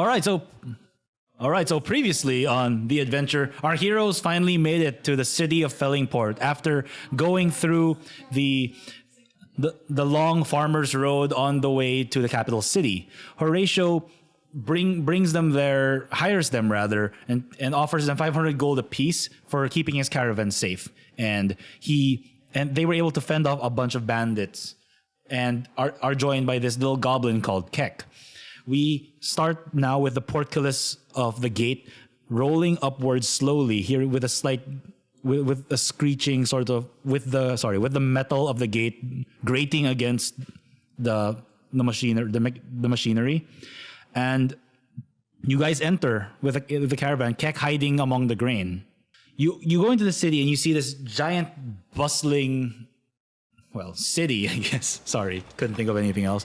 All right, so previously on the adventure, our heroes finally made it to the city of Fellingport after going through the long farmer's road on the way to the capital city. Horatio brings them there, hires them rather, and offers them 500 gold apiece for keeping his caravan safe. And they were able to fend off a bunch of bandits and are joined by this little goblin called Keck. We start now with the portcullis of the gate rolling upwards slowly here with a slight with a screeching sort of with the metal of the gate grating against the machinery, and you guys enter with the caravan, Keck hiding among the grain. You go into the city and you see this giant bustling city, I guess. Sorry, couldn't think of anything else.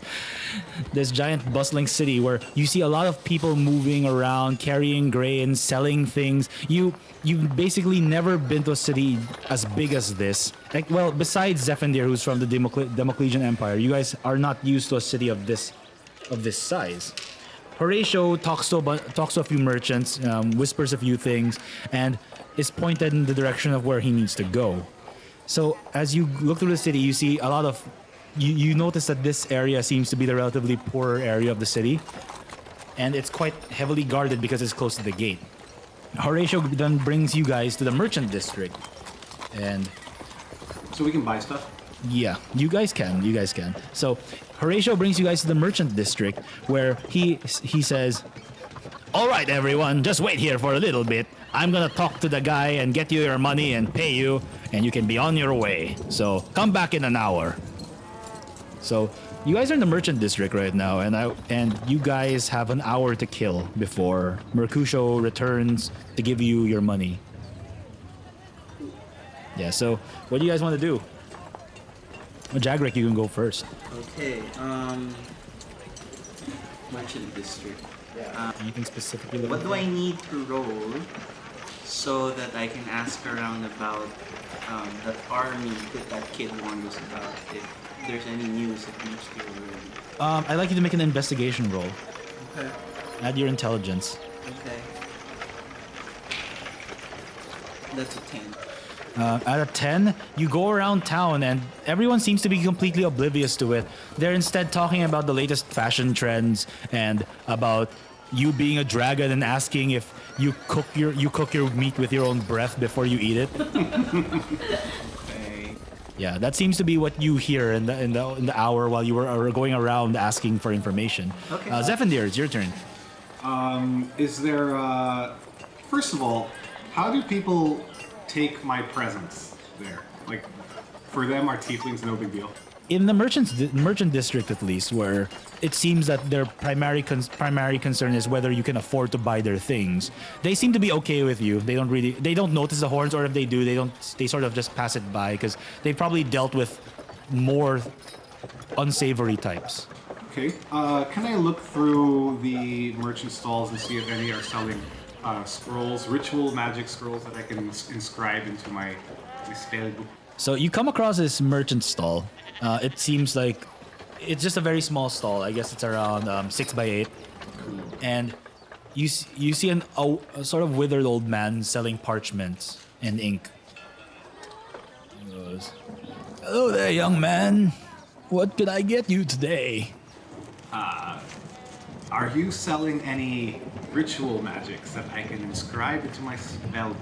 This giant bustling city where you see a lot of people moving around, carrying grain, selling things. You've basically never been to a city as big as this. Besides Zephyr, who's from the Democlesian Empire, you guys are not used to a city of this size. Horatio talks to a few merchants, whispers a few things, and is pointed in the direction of where he needs to go. So as you look through the city, you see a lot of... You notice that this area seems to be the relatively poorer area of the city. And it's quite heavily guarded because it's close to the gate. Horatio then brings you guys to the merchant district. And... So we can buy stuff? Yeah, you guys can. So Horatio brings you guys to the merchant district where he says, "All right, everyone, just wait here for a little bit. I'm gonna talk to the guy and get you your money and pay you, and you can be on your way. So come back in an hour." So you guys are in the merchant district right now, and you guys have an hour to kill before Mercutio returns to give you your money. Yeah. So what do you guys want to do? Well, Jagrick, you can go first. Okay. Merchant district. Anything specifically? What do I need to roll so that I can ask around about that army that kid warned us about? If there's any news that needs to be already. I'd like you to make an investigation roll. Okay. Add your intelligence. Okay. That's a 10. Out of 10, you go around town and everyone seems to be completely oblivious to it. They're instead talking about the latest fashion trends and about you being a dragon and asking if you cook your meat with your own breath before you eat it. Okay. Yeah, that seems to be what you hear in the hour while you were going around asking for information. Okay. Zephyr, it's your turn. Is there, first of all, how do people take my presents there? Like, for them, are tieflings no big deal? In the merchant district, at least, where it seems that their primary concern is whether you can afford to buy their things, they seem to be okay with you. They don't notice the horns, or if they do, they sort of just pass it by because they've probably dealt with more unsavory types. Okay. Can I look through the merchant stalls and see if any are selling scrolls, ritual magic scrolls that I can inscribe into my spellbook? So you come across this merchant stall. It seems like it's just a very small stall. I guess it's around 6x8, and you see a sort of withered old man selling parchments and ink. He goes, "Hello there, young man. What could I get you today?" Are you selling any ritual magics that I can inscribe into my spellbook?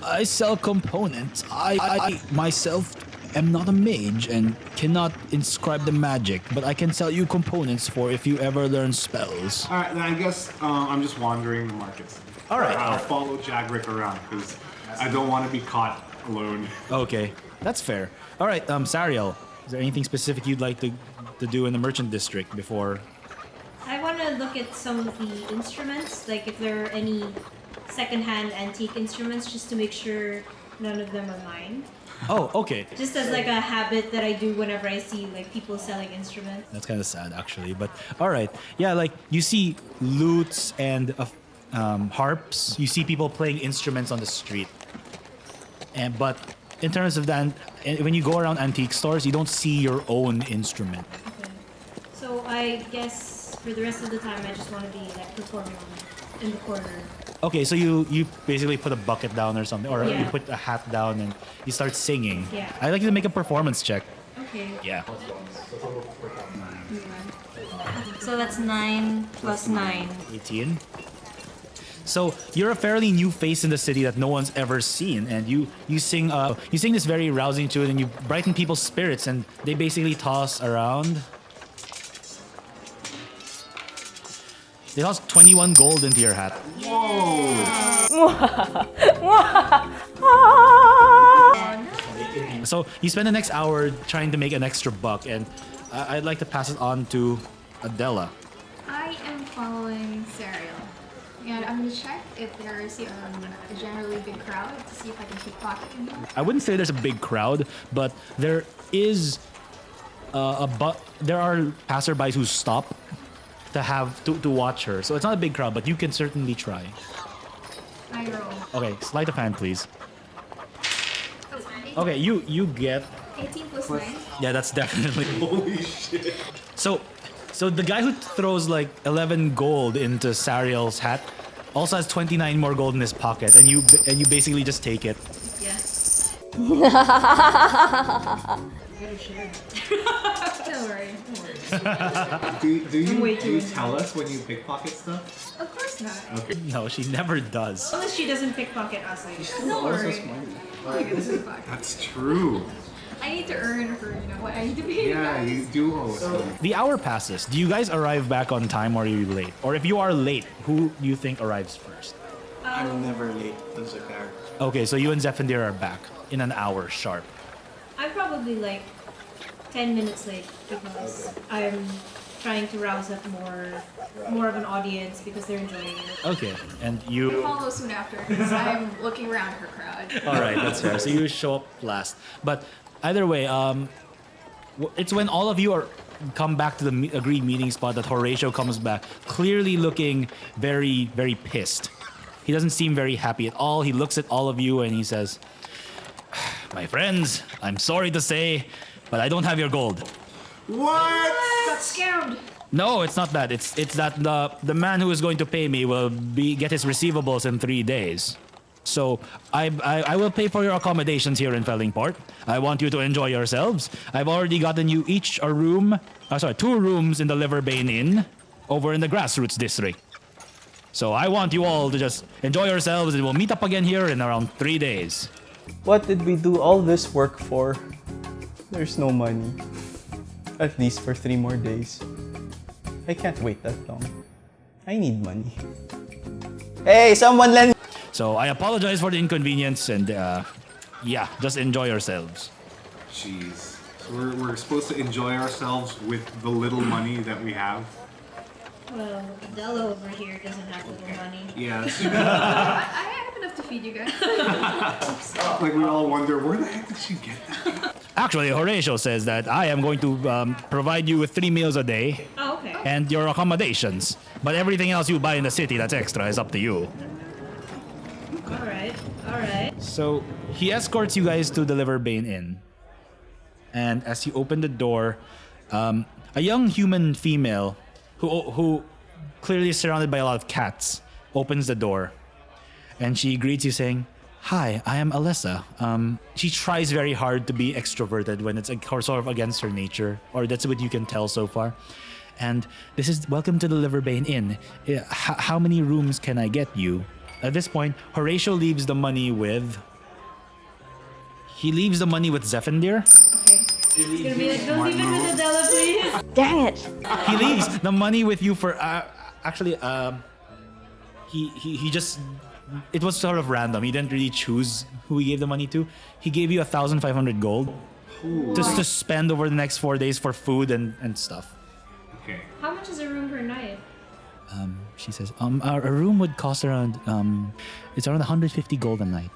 I sell components. I myself am not a mage and cannot inscribe the magic, but I can sell you components for if you ever learn spells. All right, then I guess I'm just wandering the markets. All right. I'll follow Jagrick around because I don't want to be caught alone. Okay, that's fair. All right, Sariel, is there anything specific you'd like to do in the merchant district before? I want to look at some of the instruments, like if there are any secondhand antique instruments, just to make sure none of them are mine. Oh, okay. Just as like a habit that I do whenever I see like people selling instruments. That's kind of sad, actually. But all right, yeah, like you see lutes and harps. You see people playing instruments on the street. But in terms of that, when you go around antique stores, you don't see your own instrument. Okay. So I guess because for the rest of the time I just want to be like performing in the corner. Okay, so you basically put a bucket down or something, or you Yeah. put a hat down and you start singing. Yeah. I'd like you to make a performance check. Okay. Yeah. So that's 9 plus 9. 18. So you're a fairly new face in the city that no one's ever seen, and you sing this very rousing tune, and you brighten people's spirits, and they basically toss around. They toss 21 gold into your hat. So you spend the next hour trying to make an extra buck, and I'd like to pass it on to Adela. I am following Serial. And I'm gonna check if there is a generally big crowd to see if I can pickpocket him. I wouldn't say there's a big crowd, but there is there are passerbys who stop to watch her. So it's not a big crowd, but you can certainly try. I roll. Okay, sleight of hand, please. Oh, Okay, you get 18 plus 9. yeah, that's definitely. Holy shit. So the guy who throws like 11 gold into Sariel's hat also has 29 more gold in his pocket, and you basically just take it. Yes. Don't worry. Do way you too tell us when you pickpocket stuff? Of course not. Okay. No, she never does. Unless she doesn't pickpocket us. Don't worry. This is fine. That's true. I need to earn for what I need to pay. Yeah, you do owe us money. The hour passes. Do you guys arrive back on time, or are you late? Or if you are late, who do you think arrives first? I'm never late to the car. Okay, so you and Zephandir are back in an hour sharp. I'm probably like 10 minutes late because I'm trying to rouse up more of an audience because they're enjoying it. Okay, and you. Follow soon after because I'm looking around her crowd. All right, that's fair. So you show up last, but either way, it's when all of you come back to the agreed meeting spot that Horatio comes back, clearly looking very, very pissed. He doesn't seem very happy at all. He looks at all of you and he says, "My friends, I'm sorry to say, but I don't have your gold." What? Got scammed! No, it's not that. It's that the man who is going to pay me will get his receivables in 3 days. So I will pay for your accommodations here in Fellingport. I want you to enjoy yourselves. I've already gotten you each a room, 2 rooms in the Liverbane Inn over in the Grassroots district. So I want you all to just enjoy yourselves, and we'll meet up again here in around 3 days. What did we do all this work for? There's no money. At least for 3 more days. I can't wait that long. I need money. Hey, someone lend. So I apologize for the inconvenience, and yeah, just enjoy yourselves. Jeez. So we're supposed to enjoy ourselves with the little money that we have. Well, Adela over here doesn't have little money. Yeah. I have enough to feed you guys. Like we all wonder, where the heck did she get that? Actually, Horatio says that I am going to provide you with 3 meals a day Oh, okay. and your accommodations. But everything else you buy in the city that's extra is up to you. Alright. So he escorts you guys to the Liverbane Inn. And as you open the door, a young human female who clearly is surrounded by a lot of cats opens the door. And she greets you saying, "Hi, I am Alessa." She tries very hard to be extroverted when it's sort of against her nature, or that's what you can tell so far. And this is welcome to the Liverbane Inn. How many rooms can I get you? At this point, Horatio leaves the money with. He leaves the money with Zephandir. Okay. It's gonna be like, don't leave it with Adela, please. Dang it! He leaves the money with you for. He just. It was sort of random. He didn't really choose who he gave the money to. He gave you 1,500 gold just to spend over the next 4 days for food and stuff. Okay. How much is a room per night? She says, a room would cost around, it's around 150 gold a night.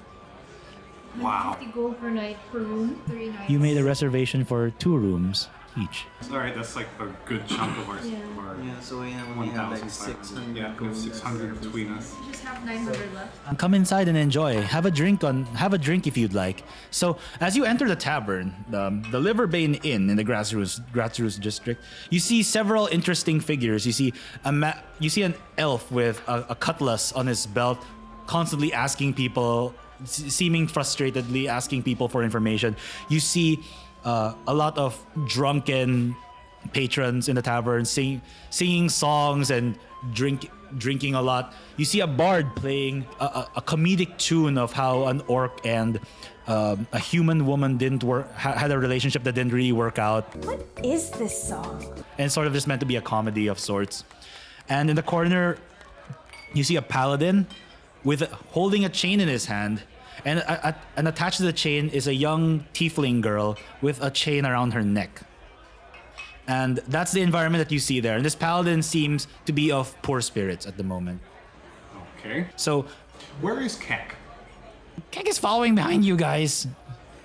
Wow. 50 gold per night per room. 3 nights. You made a reservation for 2 rooms each. All right, that's like a good chunk of our. Yeah. Yeah, so we only have like 1,500. 600 Yeah, we have 600 between us. We just have 900 left. Come inside and enjoy. Have a drink if you'd like. So as you enter the tavern, the Liverbane Inn in the Grassroots district, you see several interesting figures. You see an elf with a cutlass on his belt, constantly asking people, seeming frustratedly asking people for information. You see a lot of drunken patrons in the tavern singing songs and drinking a lot. You see a bard playing a comedic tune of how an orc and a human woman had a relationship that didn't really work out, What is this song? and sort of just meant to be a comedy of sorts. And in the corner, you see a paladin holding a chain in his hand, and attached to the chain is a young tiefling girl with a chain around her neck. And that's the environment that you see there. And this paladin seems to be of poor spirits at the moment. Okay. So Where is Keck? Kek is following behind you guys.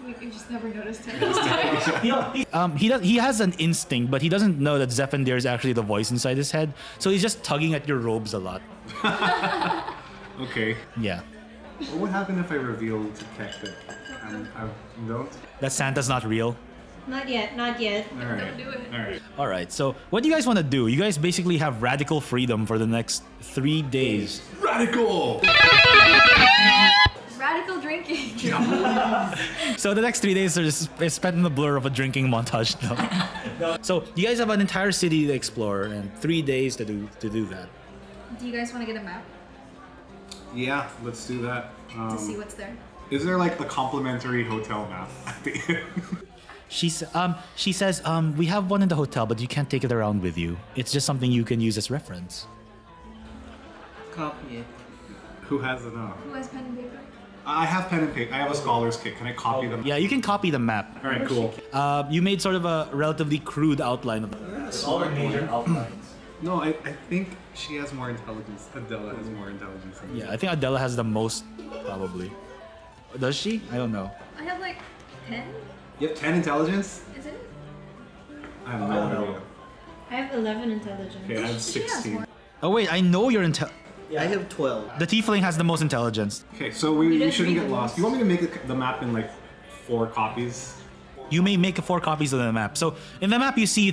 We just never noticed him. He has an instinct, but he doesn't know that Zephyr is actually the voice inside his head. So he's just tugging at your robes a lot. Okay. Yeah. What would happen if I revealed to Keck that I don't? That Santa's not real. Not yet, not yet. All right. Don't do it. All right. All right. So what do you guys want to do? You guys basically have radical freedom for the next 3 days. Radical. Radical drinking. So the next 3 days are just spent in the blur of a drinking montage. So you guys have an entire city to explore and 3 days to do that. Do you guys want to get a map Yeah, let's do that. to see what's there? Is there like the complimentary hotel map at the end? She says, we have one in the hotel, but you can't take it around with you. It's just something you can use as reference. Copy it. Who has it now? Who has pen and paper? I have pen and paper. I have a scholar's kit. Can I copy them? Yeah, you can copy the map. All right, cool. You made sort of a relatively crude outline of all the major outlines. No, I think she has more intelligence. Adela has more intelligence than me. Yeah, I think Adela has the most, probably. Does she? I don't know. I have like 10. You have 10 intelligence? Is it? I have no idea. I have 11 intelligence. Okay, I have She has 16. more. Oh wait, I know you're I have 12. The tiefling has the most intelligence. Okay, so we didn't shouldn't read get the lost. You want me to make the map in like 4 copies? You may make 4 copies of the map. So in the map, you see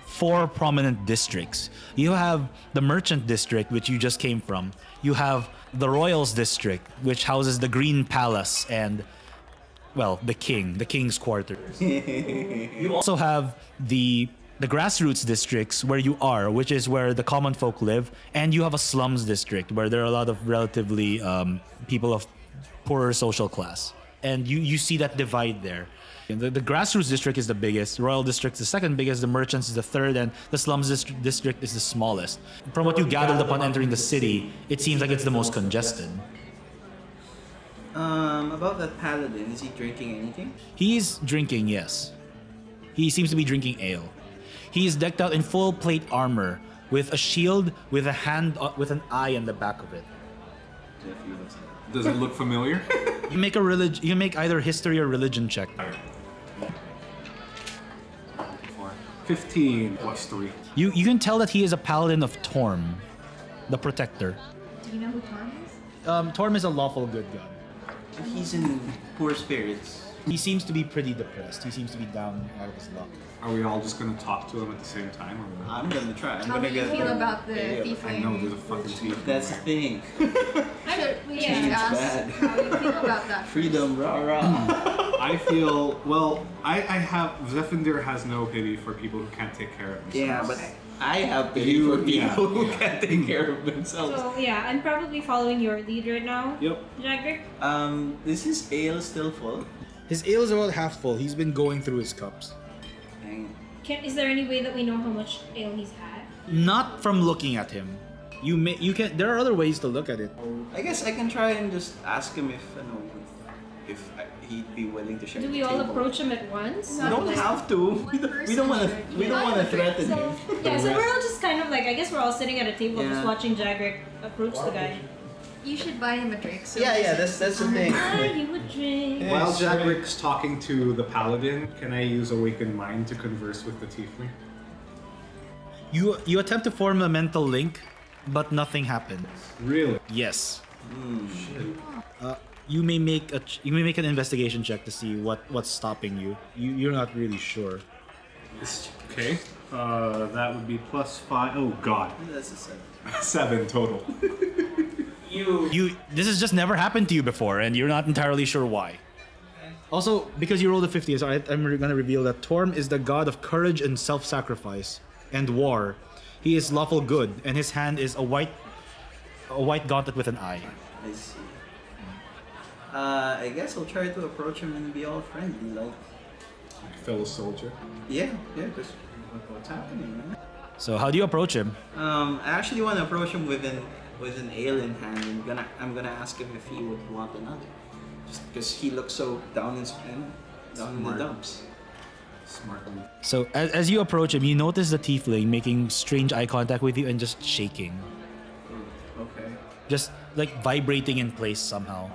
4 prominent districts. You have the Merchant District, which you just came from. You have the Royals District, which houses the Green Palace and, well, the King's quarters. You also have the Grassroots districts where you are, which is where the common folk live, and you have a slums district where there are a lot of relatively people of poorer social class. And you see that divide there. The Grassroots district is the biggest, Royal District is the second biggest, the Merchants is the third, and the Slums district is the smallest. From what you gathered upon entering the city, it seems like it's the most congested. About that paladin, is he drinking anything? He's drinking, yes. He seems to be drinking ale. He is decked out in full plate armor with a shield with a hand with an eye in the back of it. Does it look familiar? You make either history or religion check. 15 plus 3. You can tell that he is a paladin of Torm, the protector. Do you know who Torm is? Torm is a lawful good god. He's in poor spirits. He seems to be pretty depressed. He seems to be down out of his luck. Are we all just gonna talk to him at the same time? Or what? I'm gonna try. I'm How gonna do you get feel the- about the I know there's a thiefling? fucking team. That's the thing. We should ask bad. how you feel about that. Freedom, rah rah. I feel well. I have Zephyr has no pity for people who can't take care of themselves. Yeah, but I have pity You- for people who yeah. can't take care of themselves. So yeah, I'm probably following your lead right now, Yep. Jagrick. Is his ale still full? His ale is about half full. He's been going through his cups. Dang. Is there any way that we know how much ale he's had? Not from looking at him. You can. There are other ways to look at it. I guess I can try and just ask him he'd be willing to share. Do the we all table. approach him at once? We don't have to. We don't want to. We don't want to threaten So him. yeah, so we're all just kind of like, I guess we're all sitting at a table Yeah. just watching Jagrick approach the guy. You should buy him a drink. So Yeah, that's the thing. Ah, you would drink. While Jackrick's talking to the paladin, can I use Awakened Mind to converse with the tiefling? You attempt to form a mental link, but nothing happens. Really? Yes. Shit. You may make an investigation check to see what's stopping you. You're not really sure. Okay. That would be +5. Oh god. That's a 7. 7 total. This has just never happened to you before, and you're not entirely sure why. Also, because you rolled a 50, so I'm gonna reveal that Torm is the god of courage and self-sacrifice and war. He is lawful good, and his hand is a white gauntlet with an eye. I see. I guess I'll try to approach him and be all friendly, like. Fellow soldier. Yeah, just what's happening, man? So how do you approach him? I actually want to approach him with an ale in hand. I'm gonna ask him if he would want another, just because he looks so down in the dumps. Smart move. So as you approach him, you notice the tiefling making strange eye contact with you and just shaking, Okay. just like vibrating in place somehow.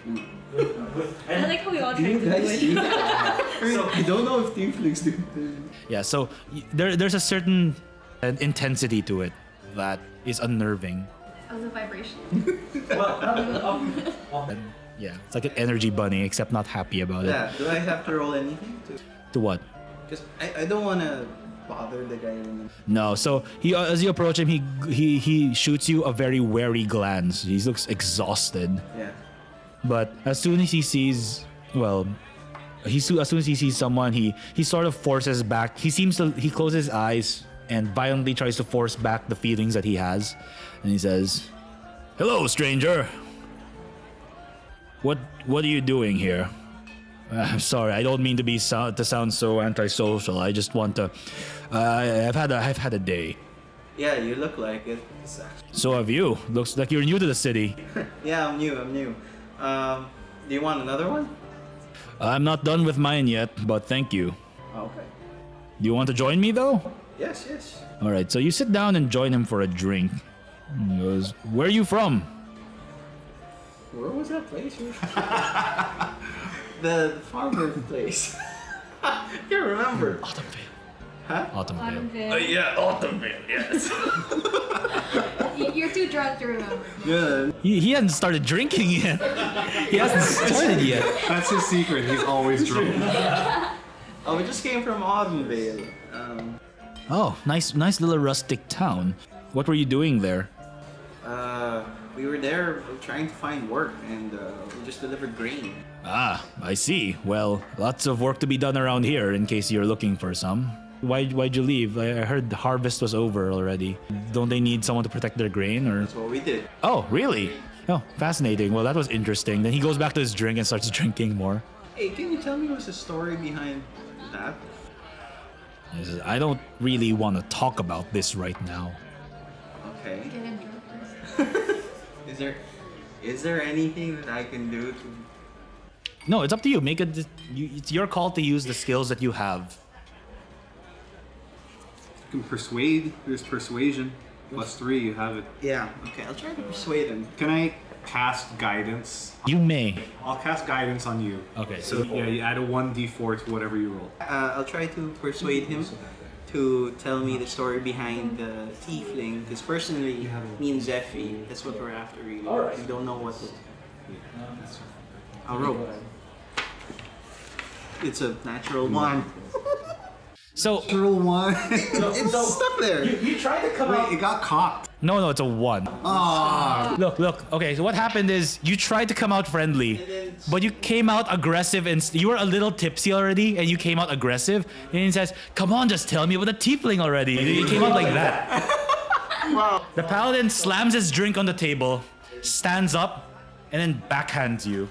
I like how we all try to do it. I don't know if tieflings do. Yeah, so there's a certain intensity to it that is unnerving. Oh, the vibration. And yeah, it's like an energy bunny, except not happy about it. Yeah. Do I have to roll anything To what? Because I don't want to bother the guy. No. So as you approach him, he shoots you a very wary glance. He looks exhausted. Yeah. But as soon as he sees, as soon as he sees someone, he sort of forces back. He closes his eyes and violently tries to force back the feelings that he has, and he says, "Hello, stranger. What are you doing here? I'm sorry, I don't mean to sound so antisocial. I just want to. I've had a day. Yeah, you look like it. So have you. Looks like you're new to the city. Yeah, I'm new. Do you want another one? I'm not done with mine yet, but thank you. Okay. Do you want to join me though? Yes. All right, so you sit down and join him for a drink. He goes, "Where are you from?" Where was that place? The farmer place. I can't remember. Autumnvale. Huh? Autumnvale. Yeah, Autumnvale, yes. You're too drunk to remember. Yeah. He hasn't started drinking yet. He hasn't started yet. That's his secret. He's always drunk. Oh, we just came from Autumnvale. Oh, nice little rustic town. What were you doing there? We were there trying to find work, and we just delivered grain. Ah, I see. Well, lots of work to be done around here in case you're looking for some. Why'd you leave? I heard the harvest was over already. Don't they need someone to protect their grain, or? That's what we did. Oh, really? Oh, fascinating. Well, that was interesting. Then he goes back to his drink and starts drinking more. Hey, can you tell me what's the story behind that? He says, "I don't really want to talk about this right now." Okay. Get him drunk first. Is there anything that I can do to? No, it's up to you. It's your call to use the skills that you have. You can persuade. There's persuasion. +3, you have it. Yeah. Okay, I'll try to persuade him. Can I cast guidance? You may. I'll cast guidance on you. Okay, So so yeah, you add a 1d4 to whatever you roll. I'll try to persuade him to tell me the story behind the tiefling. Because personally, me and Zephy, that's what we're after really. We don't know what to... I'll roll. It's a natural 1. So Natural 1. It's stuck there. you tried to come Wait, it got cocked. No, it's a 1. Ah. Look. Okay, so what happened is you tried to come out friendly, but you came out aggressive, and you were a little tipsy already, and you came out aggressive. And he says, "Come on, just tell me about the tiefling already." You came out like that. Wow. The paladin slams his drink on the table, stands up, and then backhands you.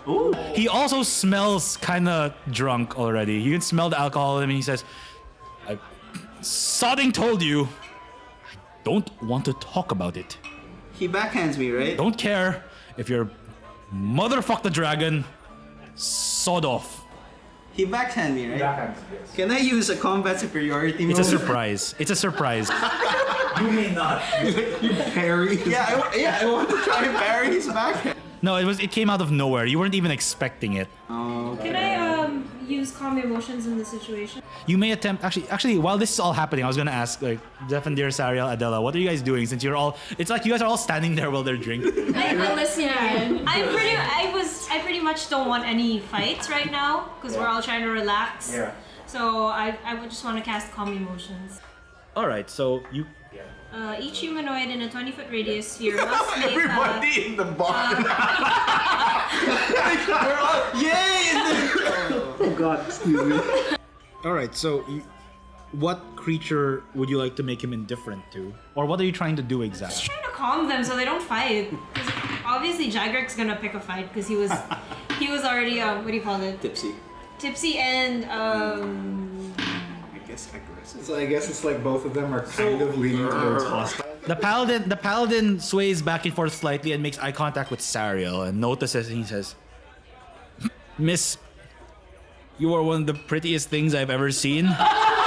Ooh. He also smells kind of drunk already. You can smell the alcohol in him, and he says, "Sodding told you, I don't want to talk about it. He backhands me, right? Don't care if you're motherfuck the dragon, sod off." He backhand me, right? Can I use a combat superiority move? It's a surprise. It's a surprise. You may not. You parry. I want to try and parry his backhand. No, it came out of nowhere. You weren't even expecting it. Oh, Can I use calm emotions in this situation? You may attempt actually while this is all happening, I was gonna ask like Zephandir, Sariel, Adela, what are you guys doing since you're all it's like you guys are all standing there while they're drinking. I'm listening. I pretty much don't want any fights right now because we're all trying to relax. Yeah. So I would just want to cast calm emotions. Alright, so you Each humanoid in a 20-foot radius sphere must make a... in the bar. Oh god, excuse me. Alright, so what creature would you like to make him indifferent to? Or what are you trying to do exactly? Just trying to calm them so they don't fight. 'Cause obviously Jagrek's gonna pick a fight because he was already what do you call it? Tipsy and I guess aggressive. So I guess it's like both of them are kind of leaning towards hostile. The paladin sways back and forth slightly and makes eye contact with Sariel and notices and he says, Miss, you are one of the prettiest things I've ever seen.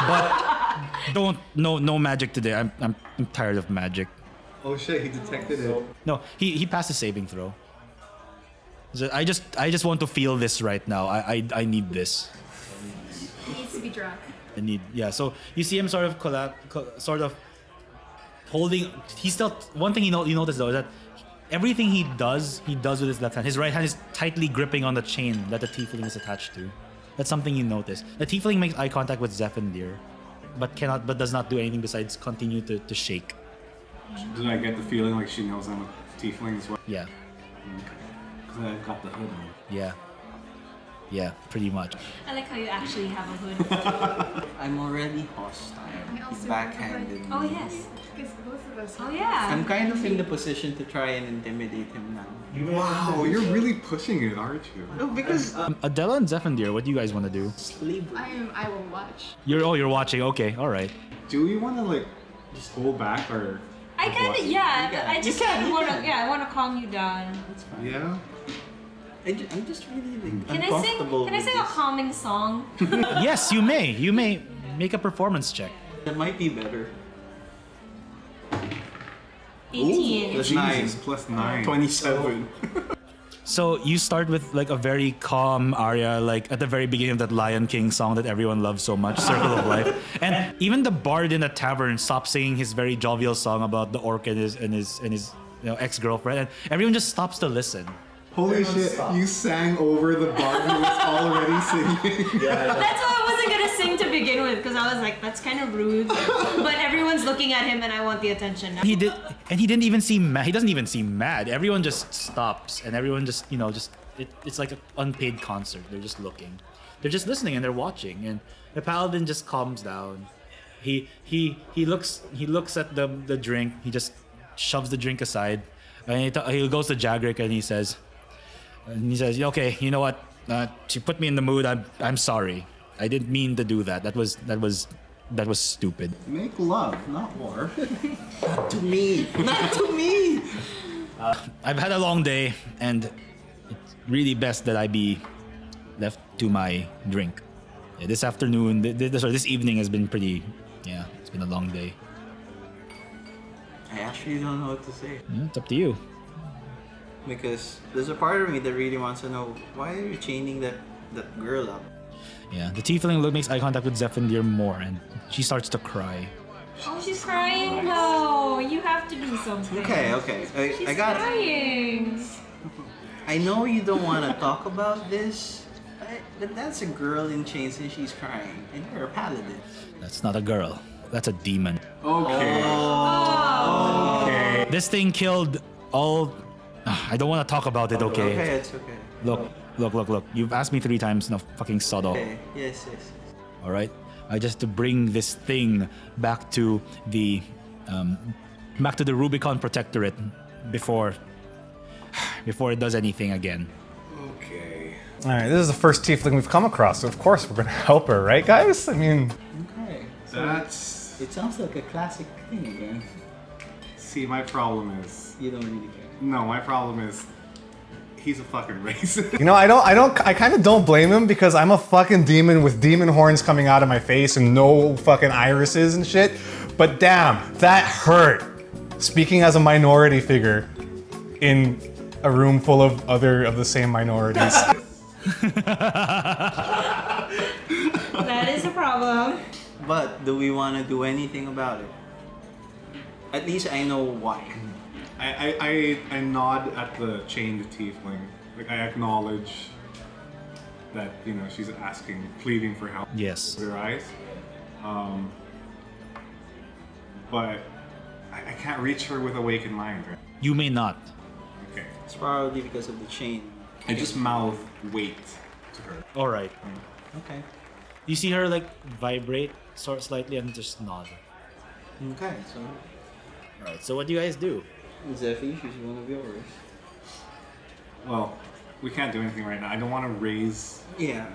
But no magic today. I'm tired of magic. Oh shit, he detected it. No, he passed a saving throw. So I just want to feel this right now. I need this. He needs to be drunk. So you see him sort of sort of holding. He's still one thing you notice though is that everything he does with his left hand. His right hand is tightly gripping on the chain that the tiefling is attached to. That's something you notice. The tiefling makes eye contact with Zephandir, but does not do anything besides continue to shake. Do I get the feeling like she knows I'm a tiefling as well? Yeah, Because I've got the hood on. yeah, pretty much. I like how you actually have a hood. I'm already hostile. I also He backhanded me. Oh yes. Because both of us. Oh yeah. I'm kind of in the position to try and intimidate him now. Wow, you're really pushing it, aren't you? No, because Adela and Zephandir, what do you guys want to do? slavery. I will watch. You're watching. Okay, all right. Do we want to like just hold back or? I kind of I just want to I want to calm you down. Yeah. I'm just really like, Can I uncomfortable with sing a this. calming song? Yes, you may. You may make a performance check. That might be better. 18. Plus Jesus, plus 9. 27. So you start with like a very calm aria, like at the very beginning of that Lion King song that everyone loves so much, Circle of Life. And even the bard in the tavern stops singing his very jovial song about the orc and his ex-girlfriend, and everyone just stops to listen. Holy shit, you sang over the bard who was already singing. That's why I wasn't gonna sing to begin with because I was like, that's kind of rude. But everyone's looking at him and I want the attention now. He didn't even seem mad. He doesn't even seem mad. Everyone just stops and everyone just it's like an unpaid concert. They're just looking. They're just listening and they're watching. And the paladin just calms down. He looks at the drink. He just shoves the drink aside. And he goes to Jagrek and he says, okay, you know what? She put me in the mood. I'm sorry. I didn't mean to do that. That was stupid. Make love, not war. Not to me. Not to me. I've had a long day, and it's really best that I be left to my drink. Yeah, this afternoon, this evening has been pretty. Yeah, it's been a long day. I actually don't know what to say. Yeah, it's up to you. Because there's a part of me that really wants to know, why are you chaining that girl up? Yeah, the tiefling makes eye contact with Zephandir more, and she starts to cry. Oh, she's crying. No, you have to do something. Okay. She's I got it. crying. I know you don't want to talk about this, but that's a girl in chains and she's crying, and you're a paladin. That's not a girl. That's a demon. Okay. Okay. This thing killed all. I don't want to talk about it. Okay, Okay. it's okay. Look. You've asked me 3 times. Now, fucking sod off. Okay, yes. All right. I just to bring this thing back to the Rubicon Protectorate before it does anything again. Okay. All right, this is the first tiefling we've come across, so of course we're gonna help her, right, guys? I mean, Okay. That's... It sounds like a classic thing again. See, my problem is... You don't really care. No, my problem is... He's a fucking racist. you know, I kind of don't blame him because I'm a fucking demon with demon horns coming out of my face and no fucking irises and shit. But damn, that hurt. Speaking as a minority figure in a room full of other of the same minorities. That is a problem. But do we want to do anything about it? At least I know why. I nod at the chained tiefling. Like I acknowledge that she's asking, pleading for help. Yes. With her eyes. But I can't reach her with awakened mind. Right? You may not. Okay. It's probably because of the chain. I just mouth wait to her. All right. Okay. You see her like vibrate sort slightly and just nod. Okay, so All right. So what do you guys do? Zephy, she's one of yours. Well, we can't do anything right now. I don't want to raise Yeah.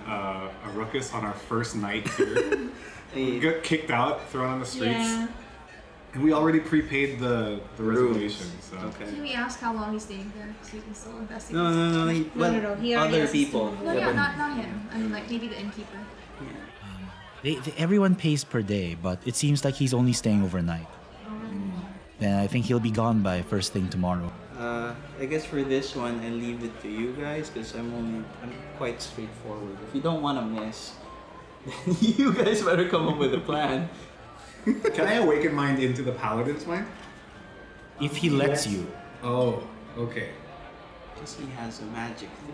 a ruckus on our first night here. We got kicked out, thrown on the streets, Yeah. and we already prepaid the reservation. So. Okay. Can we ask how long he's staying there so you can still investigate? No. No, he already Other has people. to- No, Yeah, yeah, but- not him. I mean, like maybe the innkeeper. Everyone pays per day, but it seems like he's only staying overnight. Then I think he'll be gone by first thing tomorrow. I guess for this one, I leave it to you guys because I'm quite straightforward. If you don't want to miss, then you guys better come up with a plan. Can I awaken mind into the paladin's mind? If he lets you. Oh, okay. Because he has a magic thing.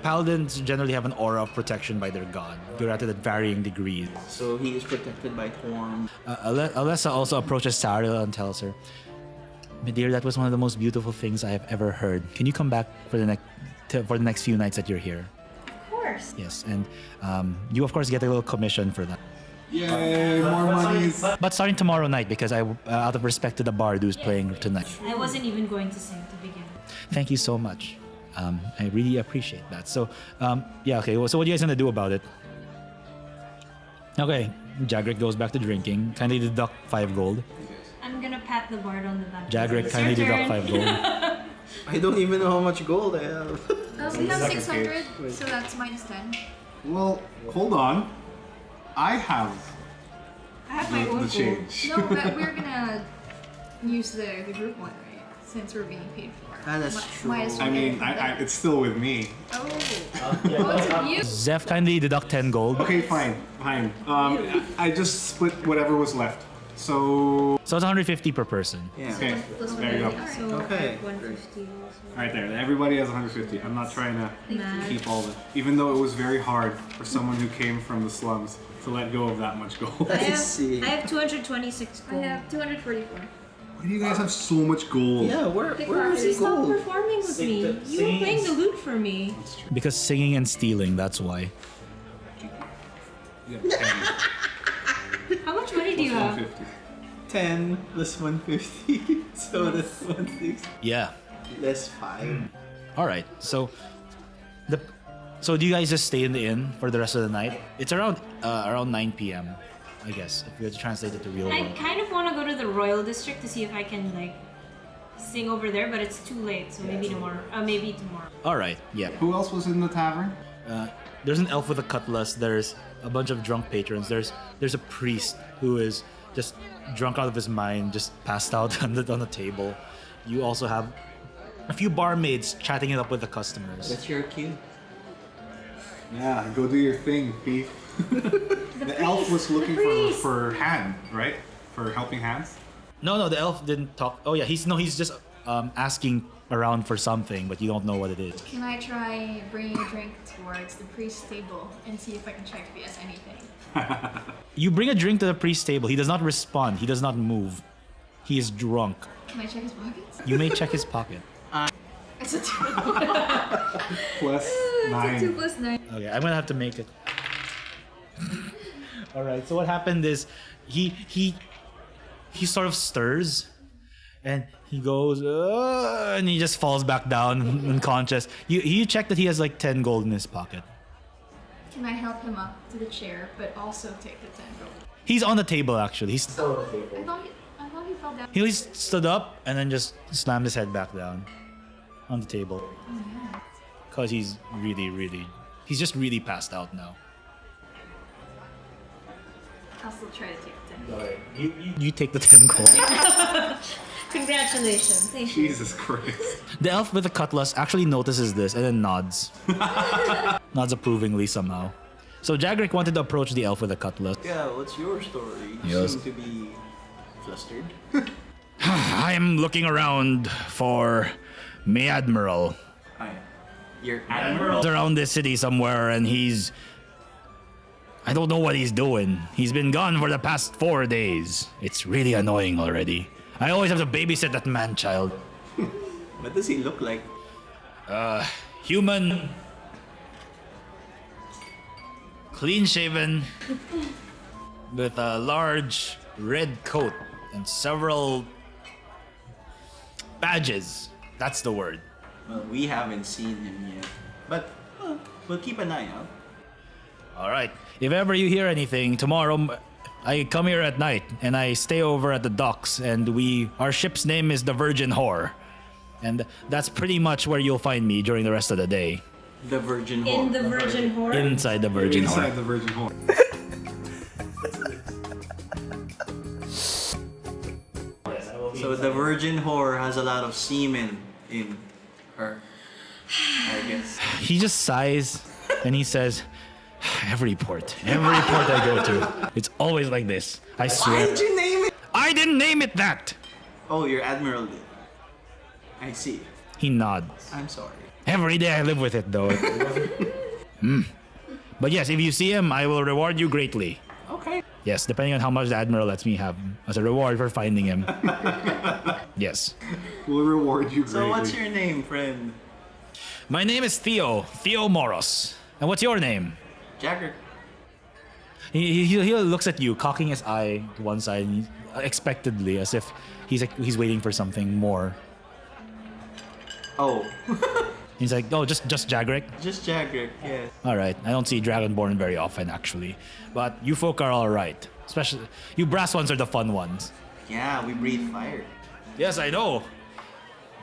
Paladins generally have an aura of protection by their god. Granted at varying degrees. So he is protected by Thorn. Alessa also approaches Sariel and tells her, "My dear, that was one of the most beautiful things I have ever heard. Can you come back for the next few nights that you're here?" Of course. Yes, and you of course get a little commission for that. Yay, more monies. But starting tomorrow night, because out of respect to the bard who's playing tonight. I wasn't even going to sing to begin. Thank you so much. I really appreciate that. So, okay. So what are you guys gonna do about it? Okay, Jagrick goes back to drinking. Kindly deduct 5 gold. I'm gonna pat the bard on the back. Jagrick, It's kindly your deduct turn. 5 gold. I don't even know how much gold I have. We have Second 600, page. so that's minus 10. Well, hold on. I have I have my own the gold. change. No, but we're gonna use the group one, right? Since we're being paid for. That's Mi- true. Might as well I get it mean, from them. it's still with me. Oh. Oh, it's a you. Zeph, kindly deduct 10 gold. Okay, fine. I just split whatever was left. So, So it's 150 per person. Yeah. okay, Plus there you go. Alright. So Okay. 150 also. Right there. Everybody has 150. I'm not trying to Mad. keep all the. Even though it was very hard for someone who came from the slums to let go of that much gold. I Let's see. have 226 I gold. have 244. Why do you guys have so much gold? Yeah, where is You the stopped gold? performing with me. You were playing the lute for me. Because singing and stealing, that's why. Yeah, 10 How much money do you have? 150. 10 plus 150. So that's 160. Yeah. Less 5. All right. So do you guys just stay in the inn for the rest of the night? It's around 9 p.m. I guess if we had to translate it to real I world. kind of want to go to the Royal District to see if I can like sing over there, but it's too late, so maybe tomorrow. Maybe tomorrow. All right. Yeah. Who else was in the tavern? There's an elf with a cutlass. There's a bunch of drunk patrons. There's a priest who is just drunk out of his mind, just passed out on the table. You also have a few barmaids chatting it up with the customers. That's your cue. Yeah, go do your thing, thief. The elf was looking for hand, right? For helping hands. No, the elf didn't talk. Oh yeah, he's just asking around for something, but you don't know what it is. Can I try bringing a drink towards the priest's table and see if I can check if he has anything? You bring a drink to the priest's table. He does not respond. He does not move. He is drunk. Can I check his pockets? You may check his pocket. It's a 2. Plus It's a 2 9. plus 9. Okay, I'm gonna have to make it. All right. So what happened is he sort of stirs, and he goes, and he just falls back down unconscious. You check that he has like 10 gold in his pocket. Can I help him up to the chair, but also take the 10 gold? He's on the table actually. I thought he fell down. He stood up and then just slammed his head back down on the table. Cause he's he's just really passed out now. I'll still try to take the 10. You take the 10 gold. Congratulations. Thank you. Jesus Christ. The elf with the cutlass actually notices this and then nods. Nods approvingly somehow. So Jagrick wanted to approach the elf with the cutlass. Yeah, what's your story? You Yes. seem to be flustered. I am looking around for my admiral. Your admiral? He's around this city somewhere and I don't know what he's doing. He's been gone for the past 4 days. It's really annoying already. I always have to babysit that man-child. What does he look like? Human. Clean-shaven. With a large red coat and several badges. That's the word. Well, we haven't seen him yet. But we'll keep an eye out. All right. If ever you hear anything, tomorrow I come here at night and I stay over at the docks and our ship's name is the Virgin Whore. And that's pretty much where you'll find me during the rest of the day. The Virgin Whore. In the Virgin Horde? Inside the Virgin Inside Whore. the Virgin Horde. So the Virgin Whore has a lot of semen in her, I guess. He just sighs and he says, every port I go to, it's always like this. I swear. Why did you name it? I didn't name it that! Oh, your admiral did. I see. He nods. I'm sorry. Every day I live with it though. But yes, if you see him, I will reward you greatly. Okay. Yes, depending on how much the Admiral lets me have as a reward for finding him. Yes. We'll reward you greatly. So what's your name, friend? My name is Theo Moros. And what's your name? Jagger. He looks at you, cocking his eye to one side expectedly, as if he's waiting for something more. Oh. He's like, oh, just Jagrick? Just Jagger, yes. Alright, I don't see Dragonborn very often actually. But you folk are alright. Especially, you brass ones are the fun ones. Yeah, we breathe fire. Yes, I know.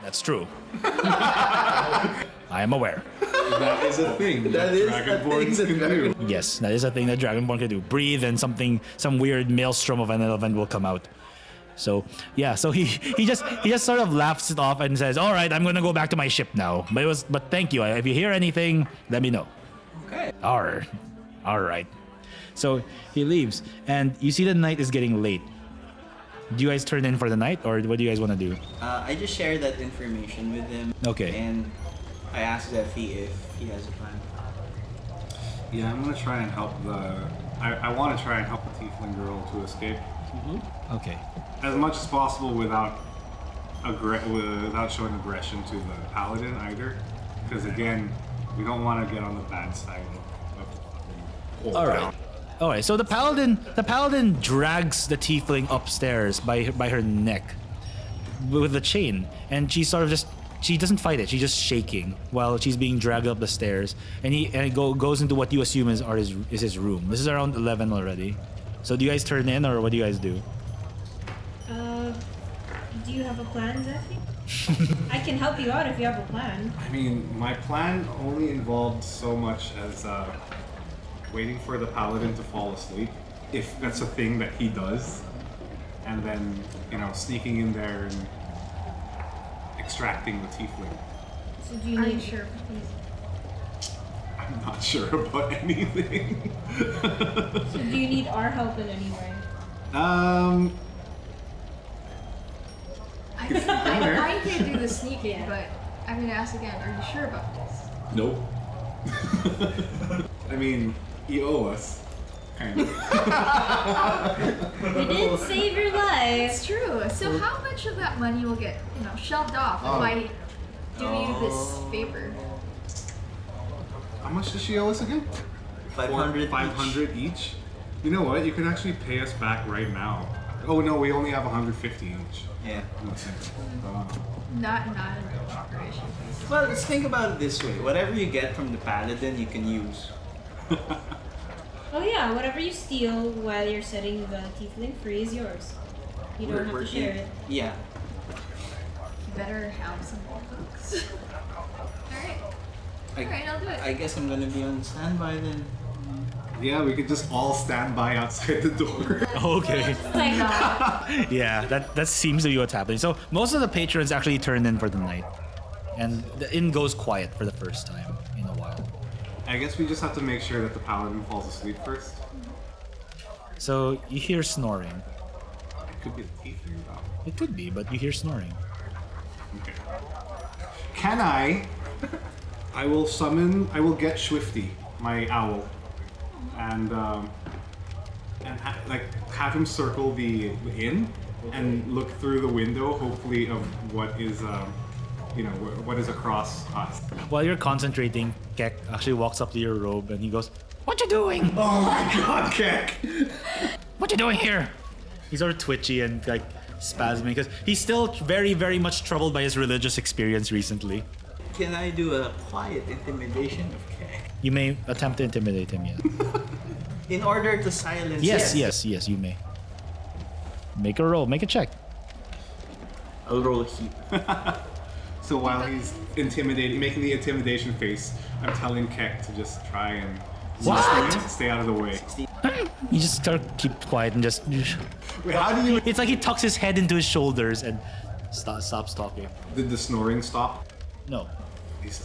That's true. I am aware. That is a thing. That is a Dragonborns thing that can do. Yes, that is a thing that Dragonborn can do. Breathe and some weird maelstrom of an elephant will come out. So yeah, so he just sort of laughs it off and says, "All right, I'm gonna go back to my ship now. But thank you. If you hear anything, let me know." Okay. All right. So he leaves, and you see the night is getting late. Do you guys turn in for the night, or what do you guys want to do? I just share that information with him. Okay. And I asked Zephy if he has a plan. Yeah, I'm gonna try and help I want to try and help the tiefling girl to escape Okay. as much as possible without showing aggression to the paladin either, because again, we don't want to get on the bad side of the All right. So the paladin drags the tiefling upstairs by her neck with a chain, and she doesn't fight it. She's just shaking while she's being dragged up the stairs, and he goes into what you assume is his room. This is around 11 already. So do you guys turn in, or what do you guys do? Do you have a plan, Zephy? I can help you out if you have a plan. I mean, my plan only involved so much as waiting for the paladin to fall asleep, if that's a thing that he does, and then, sneaking in there and extracting the tiefling. So do you Are need you sure? I'm not sure about anything. So do you need our help in any way? I can do the sneaking, but I'm gonna ask again. Are you sure about this? Nope. I mean, you owe us. Kind of. We did save your life. It's true. So how much of that money will get, shoved off if I do you this favor? How much does she owe us again? 500 500 each. You know what? You can actually pay us back right now. Oh no, we only have 150 each. Yeah. Not an operation. Well, let's think about it this way. Whatever you get from the paladin, you can use. Oh yeah, whatever you steal while you're setting the tiefling free is yours. You don't have to share it. Yeah. You better have some more books. Alright. Alright, I'll do it. I guess I'm gonna be on standby then. Yeah, we could just all stand by outside the door. Okay. Like, Yeah, that seems to be what's happening. So most of the patrons actually turned in for the night, and the inn goes quiet for the first time in a while. I guess we just have to make sure that the paladin falls asleep first. So you hear snoring. It could be the tiefling though. It could be, but you hear snoring. Okay. Can I? I will get Swifty, my owl, and have him circle the inn and look through the window, hopefully of what is what is across us. While you're concentrating, Kek actually walks up to your robe and he goes, "What you doing? Oh my God, Kek! What you doing here?" He's sort of twitchy and like spasming because he's still very, very much troubled by his religious experience recently. Can I do a quiet intimidation of Kek? You may attempt to intimidate him, yeah. In order to silence Yes, you may. Make a roll, make a check. I'll roll a heap. So while he's making the intimidation face, I'm telling Kek to just try and stay out of the way. You just start keep quiet and just. Wait, how do you? It's like he tucks his head into his shoulders and stops talking. Did the snoring stop? No.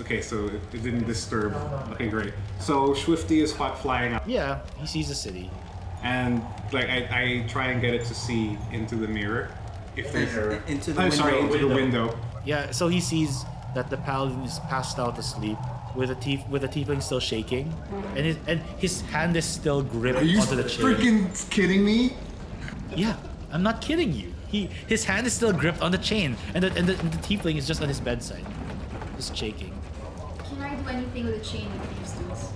Okay, so it didn't disturb. Okay, great. So Swifty is flying out, Yeah, he sees the city. and like I try and get it to see into the mirror. If there's Into the I'm sorry, window. into the window. Yeah, so he sees that the paladin is passed out asleep with the tiefling still shaking, and his hand is still gripped Are you onto the chain. freaking kidding me? Yeah, I'm not kidding you. His hand is still gripped on the chain, and the tiefling is just on his bedside, just shaking. Can I do anything with the chain with these dudes?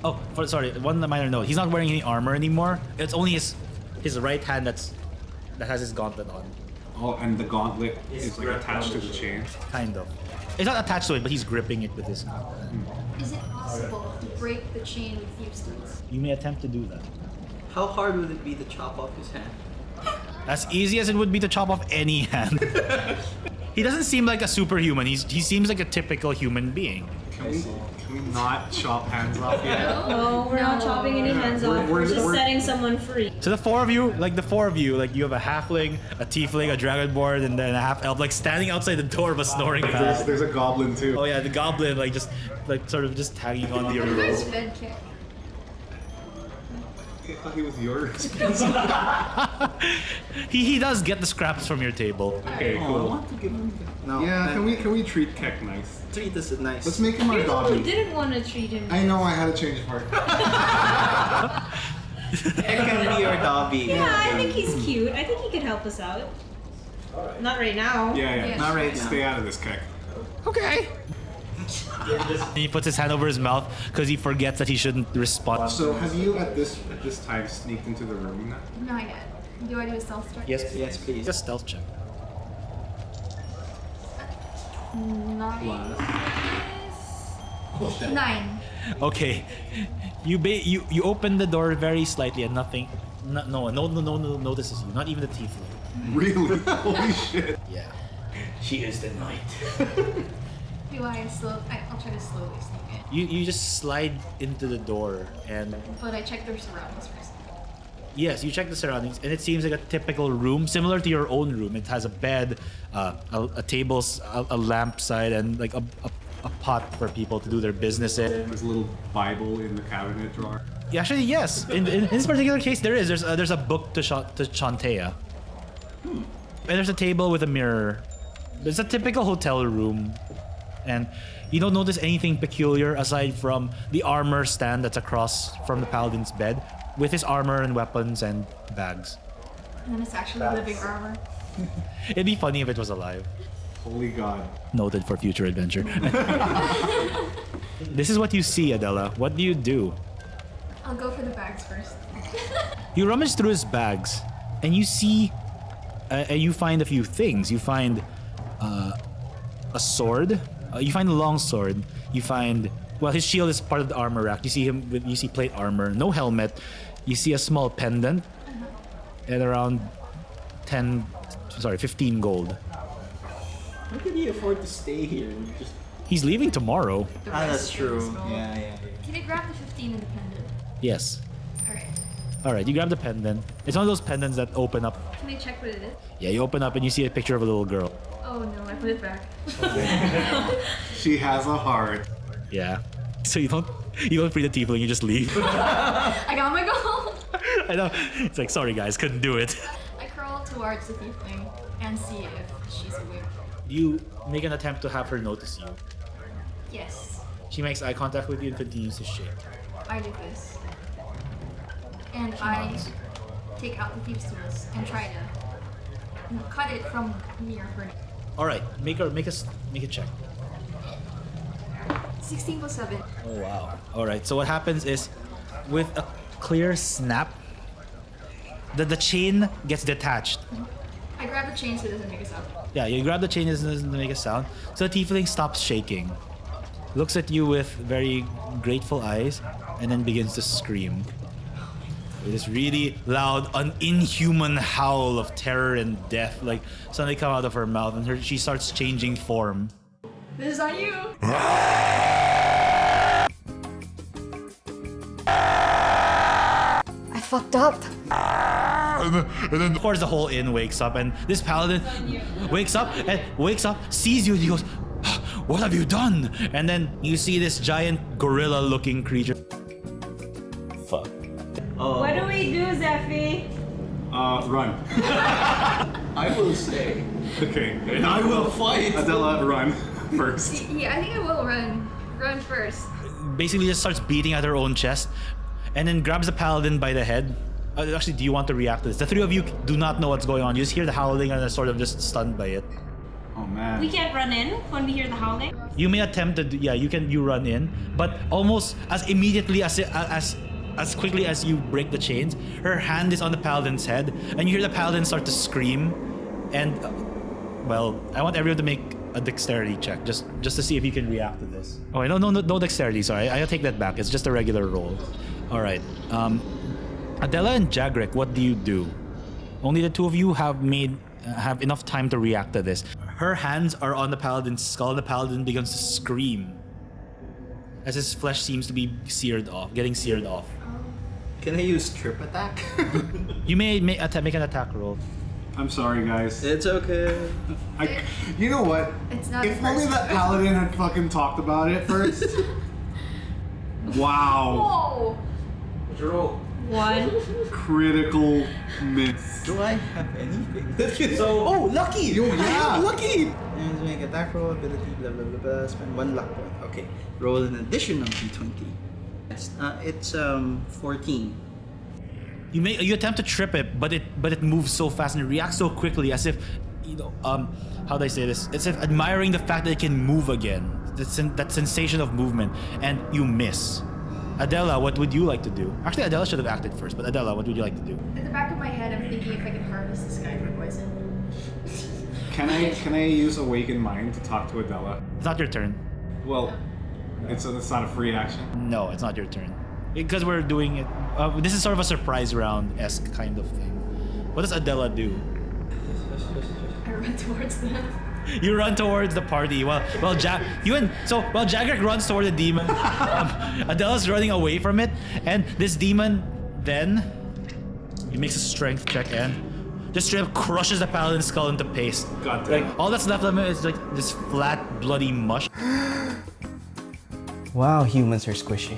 Oh, sorry, one minor note. He's not wearing any armor anymore. It's only his right hand that has his gauntlet on. Oh, and the gauntlet is like attached to the chain. Kind of. It's not attached to it, but he's gripping it with his hand. Is it possible to break the chain with thieves' tools? You may attempt to do that. How hard would it be to chop off his hand? As easy as it would be to chop off any hand. He doesn't seem like a superhuman. He seems like a typical human being. Can we not chop hands off yet? no, we're not chopping any hands off. We're just setting someone free. So the four of you, you have a halfling, a tiefling, a dragonborn, and then a half elf, like standing outside the door of a snoring paladin. There's a goblin too. Oh yeah, the goblin, sort of just hanging on to your Where's robe. Fed Kick? I thought he was yours. He does get the scraps from your table. Okay, Oh, I cool. want to give him. No. Yeah, can we treat Kek nice? treat us nice? Let's make him our You're the one who doggy. didn't want to treat him. I know I had to change of heart. Kek can be our Dobby. Yeah, I think he's cute. I think he could help us out. Not right now. Yeah. Not right now. Stay out of this, Kek. Okay. He puts his hand over his mouth because he forgets that he shouldn't respond. So have you at this time sneaked into the room now? Not yet. Do I do a stealth check? Yes, Yes, please. just stealth check. 9. Okay, you open the door very slightly and nothing. No one notices you. Not even the tiefling. Really? Holy shit. Yeah. She is the night. Do I slow? I'll try to slowly sneak in. You just slide into the door and But I check their surroundings first. yes, you check the surroundings and it seems like a typical room, similar to your own room. It has a bed, a table, a lamp side, and like a pot for people to do their business in. There's a little Bible in the cabinet drawer. Yeah, actually, yes. In this particular case, there is. There's a book to Shantea. And there's a table with a mirror. It's a typical hotel room, and you don't notice anything peculiar aside from the armor stand that's across from the paladin's bed, with his armor and weapons and bags. And then it's actually living armor. It'd be funny if it was alive. Holy God. Noted for future adventure. This is what you see, Adela. What do you do? I'll go for the bags first. You rummage through his bags, and you see, you find a few things. You find a sword. You find a long sword. You find, well, his shield is part of the armor rack. You see plate armor, no helmet. You see a small pendant, at around 15 gold. How can he afford to stay here? And just... He's leaving tomorrow. The Ah, rest that's true. is gold. Yeah. Can I grab the 15 independent? Yes. Alright. All right, you grab the pendant. It's one of those pendants that open up. Can I check what it is? Yeah, you open up and you see a picture of a little girl. Oh no, I put it back. She has a heart. Yeah. So you don't free the tiefling, you just leave. I got my goal! I know. It's like, sorry guys, couldn't do it. I crawl towards the tiefling and see if she's awake. You make an attempt to have her notice you. Yes, She makes eye contact with you and continues to shake. I do this. And I take out the thieves' tools and try to cut it from near her. All right, make a check. 16 plus 7. Oh wow. All right. So what happens is, with a clear snap, the chain gets detached. I grab the chain so it doesn't make a sound. Yeah, you grab the chain, it doesn't make a sound. So the tiefling stops shaking, looks at you with very grateful eyes, and then begins to scream. With this really loud, inhuman howl of terror and death, like suddenly come out of her mouth, and she starts changing form. This is on you! I fucked up. And then, of course, the whole inn wakes up, and this paladin wakes up, sees you, and he goes, "What have you done?" And then you see this giant gorilla-looking creature. Fuck. What do we do, Zephy? Run. I will stay. Okay. And I will fight. Adela, run first. Yeah, I think I will run. Run first. Basically, just starts beating at her own chest, and then grabs the paladin by the head. Actually, do you want to react to this? The three of you do not know what's going on. You just hear the howling and are sort of just stunned by it. Oh man. We can't run in when we hear the howling. You may attempt to, you run in, but almost as immediately as quickly as you break the chains, her hand is on the paladin's head, and you hear the paladin start to scream. And well, I want everyone to make a dexterity check just to see if you can react to this. Oh, no dexterity. Sorry, I'll take that back. It's just a regular roll. All right. Adela and Jagrick, what do you do? Only the two of you have enough time to react to this. Her hands are on the paladin's skull, and the paladin begins to scream as his flesh seems to be getting seared off. Can I use trip attack? You may make an attack roll. I'm sorry, guys. It's okay. You know what? It's not If the only first that paladin had fucking talked about it first. Wow. Whoa! 1. Critical miss. Do I have anything? Oh, lucky! Yo, I yeah. have lucky! And make attack roll, ability, blah blah blah blah. Spend 1 luck point. Okay. Roll an additional d20. It's 14. You attempt to trip it, but it moves so fast and it reacts so quickly, as if, how do I say this? It's if admiring the fact that it can move again. That sensation of movement, and you miss. Adela, what would you like to do? Actually, Adela should have acted first, but Adela, what would you like to do? At the back of my head, I'm thinking if I can harvest this guy for poison. Can I use Awaken Mind to talk to Adela? It's not your turn. Well, it's not a free action. No, it's not your turn. Because we're doing it. This is sort of a surprise round-esque kind of thing. What does Adela do? I run towards them. You run towards the party while Jagrick runs toward the demon. Adela's running away from it, and this demon then he makes a strength check and just straight up crushes the paladin's skull into paste. God damn. Like all that's left of him is like this flat, bloody mush. Wow, humans are squishy.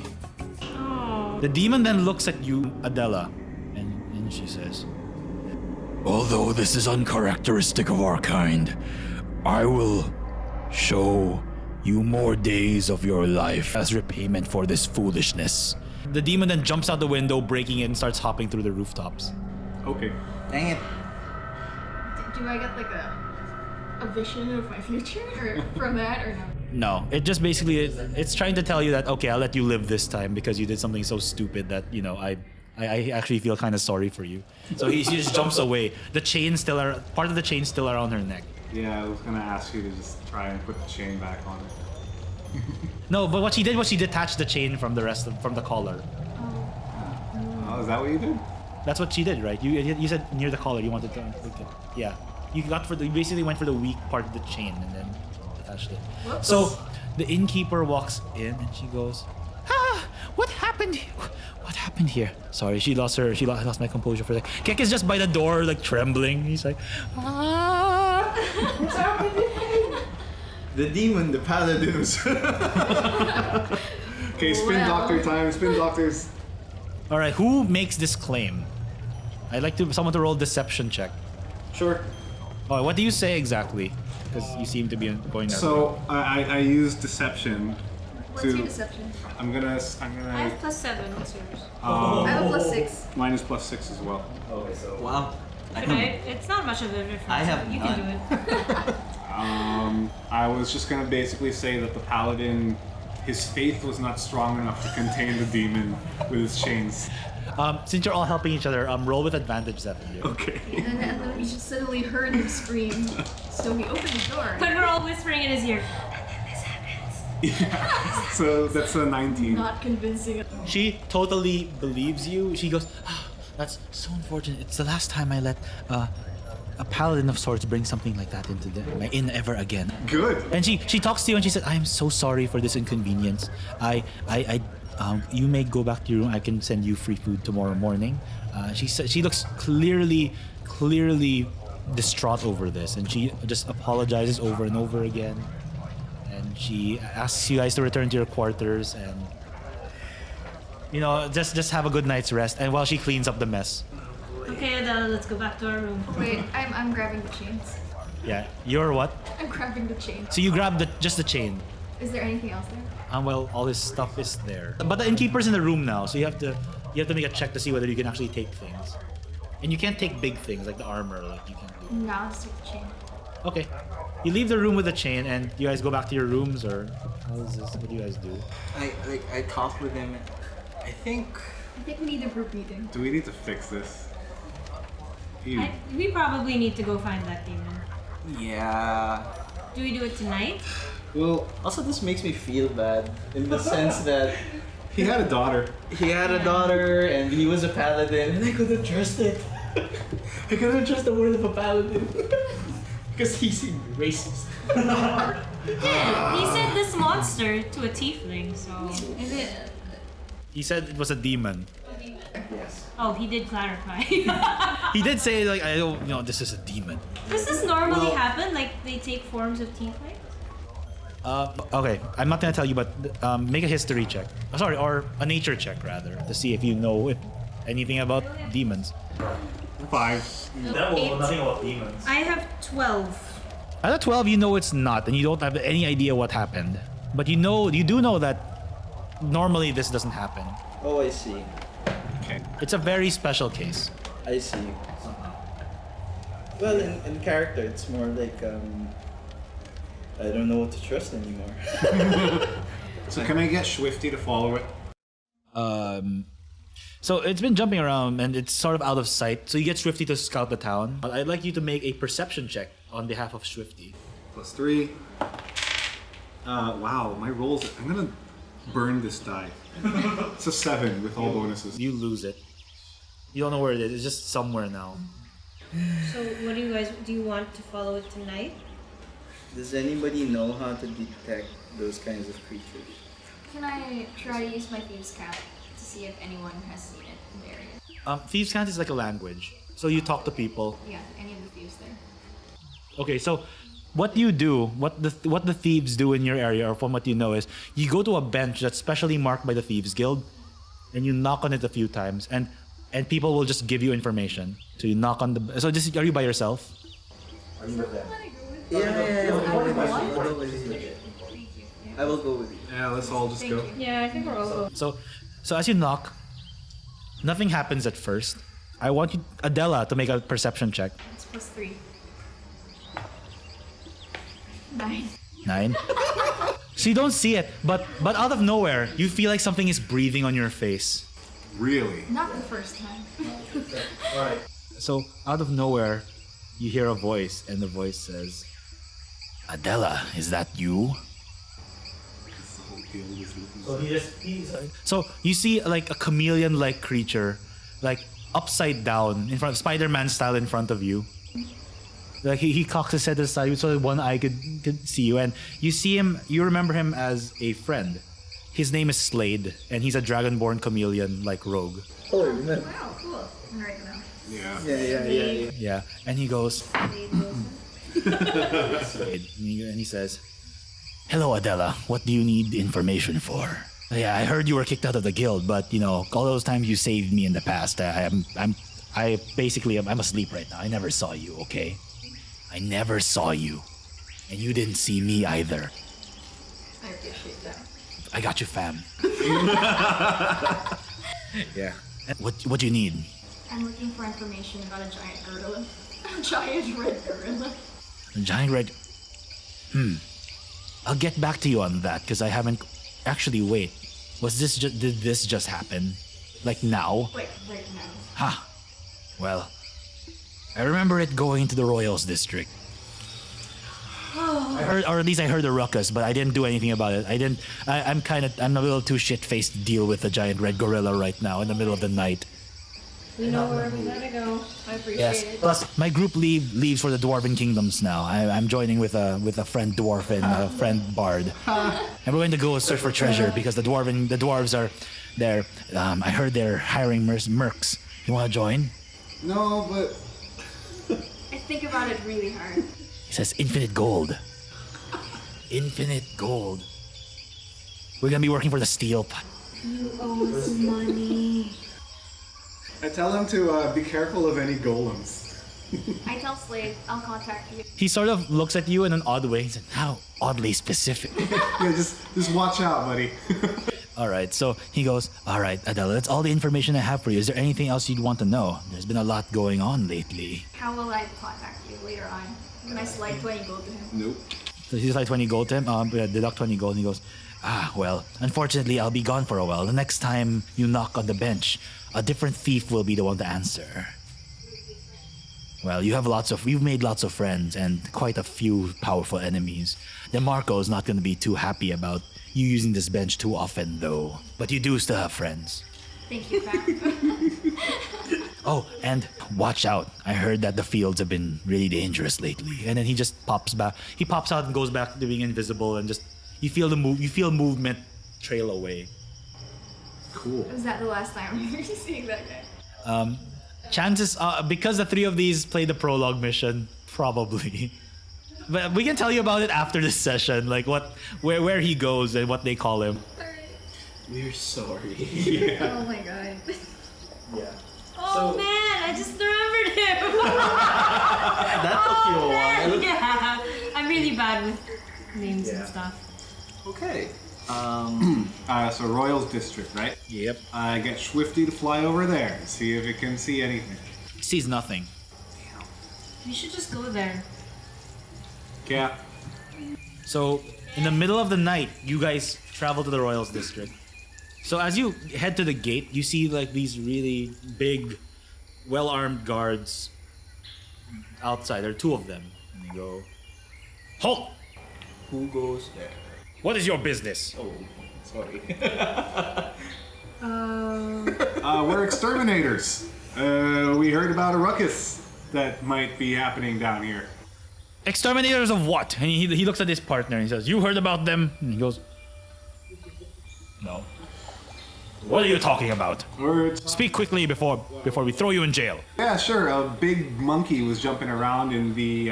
The demon then looks at you, Adela, and she says, "Although this is uncharacteristic of our kind, I will show you more days of your life as repayment for this foolishness." The demon then jumps out the window, breaking it, and starts hopping through the rooftops. Okay. Dang it. Do I get like a vision of my future or from that or no? No, it just basically it's trying to tell you that, okay, I'll let you live this time because you did something so stupid that, I actually feel kind of sorry for you. So he just jumps away. The chain part of the chain still around her neck. Yeah, I was gonna ask you to just try and put the chain back on it. No, but what she did was she detached the chain from the collar. Oh, is that what you did? That's what she did, right? You said near the collar you wanted to. Yeah, you basically went for the weak part of the chain and then attached it. Whoops. So the innkeeper walks in and she goes, "What happened happened? What happened here? Sorry, she lost my composure for a second. Kek is just by the door, like trembling. He's like, ah. What's happening? The demon, the paladin was... Okay, spin doctor time. Spin doctors. All right, who makes this claim? I'd like someone to roll deception check. Sure. Oh, what do you say exactly? Because you seem to be going there. So I use deception. What's your deception? I'm gonna. I have +7. What's yours? I have a +6. Mine is +6 as well. Wow. It's not much of a difference. I have You none. can do it. I was just gonna basically say that the paladin, his faith was not strong enough to contain the demon with his chains. Since you're all helping each other, roll with advantage, Satyr. Okay. And then we just suddenly heard him scream. So we opened the door. But we're all whispering in his ear. Yeah. So that's a 19. Not convincing. She totally believes you. She goes, oh, that's so unfortunate. It's the last time I let a paladin of sorts bring something like that into my inn ever again. Good. And she talks to you and she said, I am so sorry for this inconvenience. You may go back to your room. I can send you free food tomorrow morning. She looks clearly distraught over this, and she just apologizes over and over again. And she asks you guys to return to your quarters and just have a good night's rest. And while she cleans up the mess. Okay, Adela, let's go back to our room. Wait, I'm grabbing the chains. Yeah, you're what? I'm grabbing the chains. So you grab just the chain. Is there anything else there? Well, all his stuff is there. But the innkeeper's in the room now, so you have to make a check to see whether you can actually take things. And you can't take big things like the armor, like you can't do. No, I'll just take the chain. Okay. You leave the room with the chain, and you guys go back to your rooms, or how is this? What do you guys do? I talk with him. I think we need a group meeting. Do we need to fix this? Ew. We probably need to go find that demon. yeah. Do we do it tonight? Well, Also, this makes me feel bad in the sense that he had a daughter. he had a daughter and he was a paladin, and I couldn't trust it. I couldn't trust the word of a paladin because he seemed racist. He said this monster to a tiefling, so. Is it? He said it was a demon. Yes. Oh, he did clarify. He did say like, I don't, this is a demon. Does this normally happen? Like they take forms of tieflings? Okay, I'm not gonna tell you, but make a history check. Sorry, or a nature check rather, to see if you know anything about demons. 5. Nothing about demons. I have 12. At a 12, you know it's not, and you don't have any idea what happened. But you do know that normally this doesn't happen. Oh, I see. Okay. It's a very special case. I see. Well, in character, it's more like I don't know what to trust anymore. So can I get Swifty to follow it? So it's been jumping around and it's sort of out of sight. So you get Swifty to scout the town. But I'd like you to make a perception check on behalf of Swifty. +3. Wow, my rolls. I'm gonna burn this die. It's a 7 with all bonuses. You lose it. You don't know where it is. It's just somewhere now. So what do you want to follow it tonight? Does anybody know how to detect those kinds of creatures? Can I try to use my thieves' cap to see if anyone has seen it in the area? Thieves' cant is like a language. So you talk to people. Yeah, any of the thieves there. Okay, so what you do, what the thieves do in your area, or from what you know, is you go to a bench that's specially marked by the Thieves Guild, and you knock on it a few times, and people will just give you information. So you knock on the. So just are you by yourself? Yeah. I will go with you. Yeah, let's all just go. Yeah, I think we're all going. So as you knock, nothing happens at first. I want you, Adela, to make a perception check. It's +3. 9. 9. So you don't see it, but out of nowhere, you feel like something is breathing on your face. Really? Not the first time. So out of nowhere, you hear a voice, and the voice says, Adela, is that you? So you see like a chameleon-like creature, like upside down, in front, Spider-Man style, in front of you. Like he cocks his head aside so that one eye could see you, and you see him. You remember him as a friend. His name is Slade, and he's a dragonborn chameleon like rogue. Oh, we met. Wow, cool. I'm right now. Yeah. Yeah, and he goes, Slade, and he says, "Hello, Adela. What do you need information for?" "Yeah, I heard you were kicked out of the guild, but you know, all those times you saved me in the past, I'm asleep right now. I never saw you. Okay, I never saw you, and you didn't see me either. I appreciate that. I got you, fam." Yeah. What do you need? I'm looking for information about a giant gorilla. A giant red gorilla. A giant red. I'll get back to you on that because I haven't. Actually, wait. Did this just happen? Like now? Like, right now. Ha. Well, I remember it going to the Royals district. I heard, or at least I heard the ruckus, but I didn't do anything about it. I'm a little too shit-faced to deal with a giant red gorilla right now in the middle of the night. We know where we gotta go. I appreciate it. Plus, my group leaves for the Dwarven Kingdoms now. I'm joining with a friend dwarf and a friend bard, and we're going to go search for treasure because the dwarves are there. I heard they're hiring mercs. You want to join? No, but I think about it really hard. He says infinite gold. Infinite gold. We're gonna be working for the steel pot. You owe us money. I tell him to be careful of any golems. I tell Slade, I'll contact you. He sort of looks at you in an odd way. He said, "How oddly specific." Yeah, just watch out, buddy. All right, so he goes, "All right, Adela, that's all the information I have for you. Is there anything else you'd want to know? There's been a lot going on lately." How will I contact you later on? Can I slide 20 gold to him? Nope. So he's like 20 gold to him. Deduct 20 gold, and he goes, well, unfortunately, I'll be gone for a while. The next time you knock on the bench, a different thief will be the one to answer. Well, you've made lots of friends and quite a few powerful enemies. DeMarco is not going to be too happy about you using this bench too often, though. But you do still have friends. Thank you, Pat. Oh, and watch out. I heard that the fields have been really dangerous lately. And then he just pops back. He pops out and goes back to being invisible, and just you feel movement trail away. Cool. Was that the last time we were seeing that guy? Chances because the three of these play the prologue mission, probably. But we can tell you about it after this session, like where he goes and what they call him. We're sorry. Oh my god. Yeah. Oh man, I just remembered him. That took you a while. Yeah, I'm really bad with names and stuff. Okay. So Royals District, right? Yep. Get Swifty to fly over there and see if it can see anything. Sees nothing. We should just go there. Yeah. So in the middle of the night, you guys travel to the Royals District. So as you head to the gate, you see like these really big, well-armed guards outside. There are two of them. And you go, "Halt! Who goes there? What is your business?" Oh, sorry. We're exterminators. We heard about a ruckus that might be happening down here. "Exterminators of what?" And he looks at his partner and he says, "You heard about them?" And he goes, "No." "What are you talking about? Speak quickly before we throw you in jail." Yeah, sure. A big monkey was jumping around in the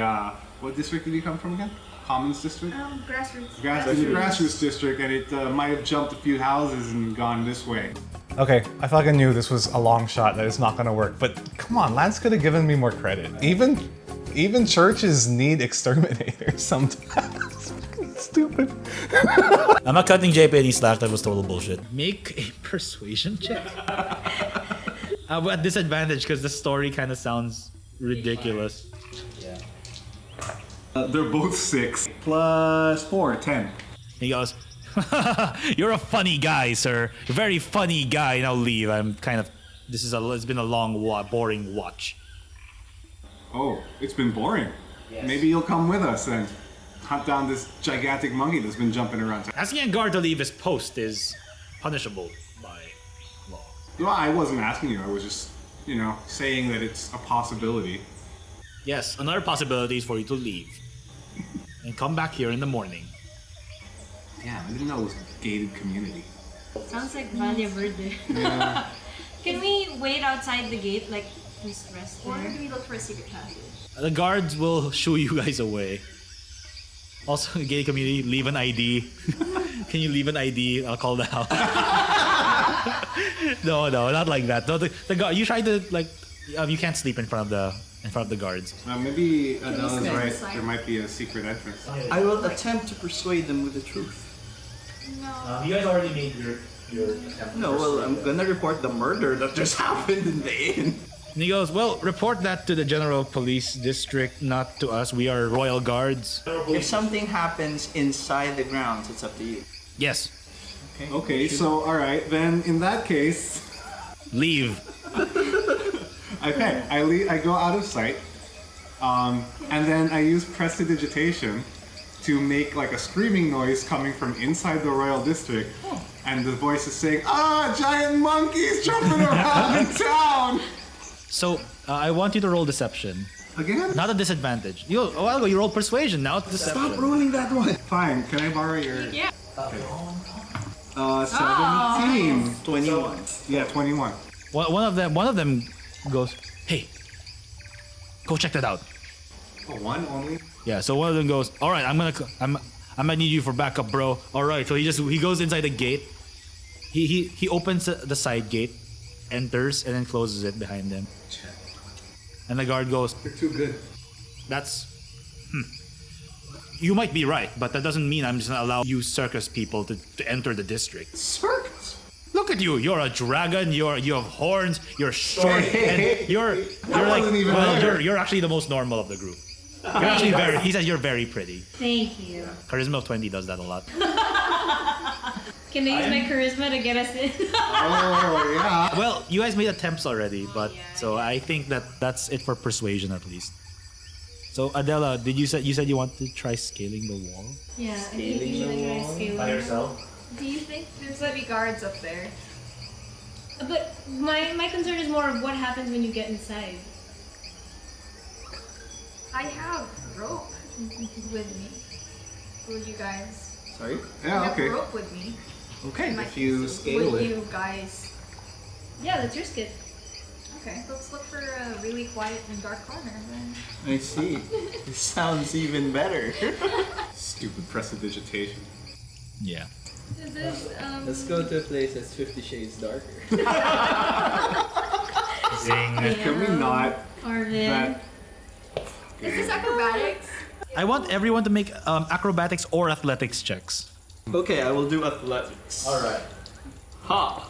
what district did he come from again? Commons district. Grassroots. Grassroots district, and it might have jumped a few houses and gone this way. Okay, I fucking knew this was a long shot that it's not gonna work, but come on, Lance could have given me more credit. Even churches need exterminators sometimes. It's fucking stupid. I'm not cutting JP any slack. That was total bullshit. Make a persuasion check. At disadvantage because the story kind of sounds ridiculous. They're both 6 plus 4, 10. He goes, "You're a funny guy, sir. Very funny guy. Now leave. It's been a long, boring watch." Oh, it's been boring. Yes. Maybe you'll come with us and hunt down this gigantic monkey that's been jumping around. Asking a guard to leave his post is punishable by law. Well, I wasn't asking you. I was just, saying that it's a possibility. Yes, another possibility is for you to leave and come back here in the morning. Yeah, I didn't know it was a gated community. Sounds like Valle Verde. Yeah. Can we wait outside the gate, like just rest Or there? do we look for a secret passage? The guards will shoo you guys away. Also, gay community, leave an ID. Can you leave an ID? I'll call the house. No, not like that. No, the guard. You try to like. You can't sleep in front of the guards. Maybe Adele is stand right. aside? There might be a secret entrance. I will attempt to persuade them with the truth. No. You guys already made your. No, well, I'm gonna report the murder that just happened in the inn. And he goes, well, report that to the general police district, not to us. We are royal guards. If something happens inside the grounds, it's up to you. Yes, Okay, so alright, then in that case, leave. okay, I go out of sight, and then I use prestidigitation to make like a screaming noise coming from inside the royal district, and the voice is saying, "Ah, giant monkeys jumping around in town!" So I want you to roll deception. Again? Not a disadvantage. A while ago you rolled persuasion. Now it's deception. Stop rolling that one. Fine, can I borrow your... Yeah. 17. 21. Yeah, 21. One of them goes, hey, go check that out. Oh, one only? Yeah. So one of them goes, all right, I'm gonna need you for backup, bro. All right. So he goes inside the gate. He opens the side gate, enters, and then closes it behind him. And the guard goes, You're too good. that's. You might be right, but that doesn't mean I'm just gonna allow you circus people to enter the district. Circus? Look at you! You're a dragon. You have horns. You're short, and you're like wasn't even there. you're actually the most normal of the group. You're actually very. He says you're very pretty. Thank you. Charisma of 20 does that a lot. Can I use my charisma to get us in? Oh, yeah. Well, you guys made attempts already, but so I think that's it for persuasion at least. So Adela, you said you want to try scaling the wall Yeah, I think we should try scaling. yourself? Do you think there's gonna be guards up there? But my concern is more of what happens when you get inside. I have rope with me. Would you guys? Sorry? I Yeah, have okay. rope with me. Okay, Might if you use scale Would it. you guys? Yeah, let's risk it. Okay, let's look for a really quiet and dark corner then. I see. It sounds even better. Stupid prestidigitation. Yeah. Is this Let's go to a place that's 50 shades darker. Zing. Can we not? Arvin. That Is this acrobatics? I want everyone to make acrobatics or athletics checks. Okay, I will do athletics. Alright. Ha!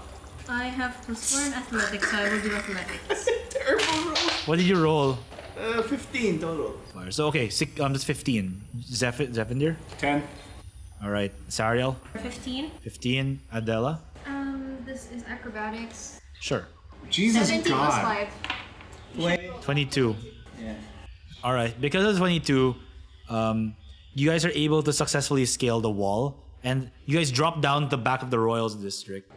I have +4 in athletics, so I will do athletics. Terrible roll. What did you roll? 15 total. So okay, that's 15. Zephyr? 10. Alright. Sariel? 15. 15. Adela? This is acrobatics. Sure. Jesus 17 plus God. 5. 22. Yeah. Alright. Because of 22, you guys are able to successfully scale the wall. And you guys drop down the back of the Royals district.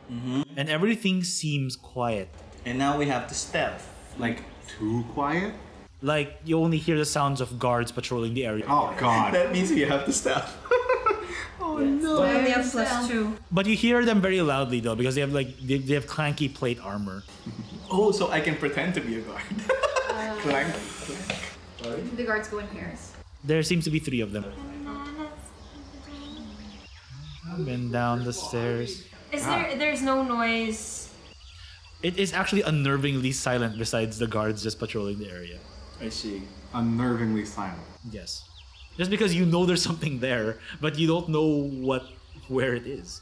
And everything seems quiet. And now we have to stealth. Like, too quiet? Like, you only hear the sounds of guards patrolling the area. Oh, God. That means we have to stealth. Oh no. I only have +2. But you hear them very loudly though, because they have like they have clanky plate armor. Oh, so I can pretend to be a guard. Clank. The guards go in pairs. There seems to be 3 of them. Up and down the stairs. There's no noise. It is actually unnervingly silent besides the guards just patrolling the area. I see. Unnervingly silent. Yes. Just because you know there's something there, but you don't know where it is.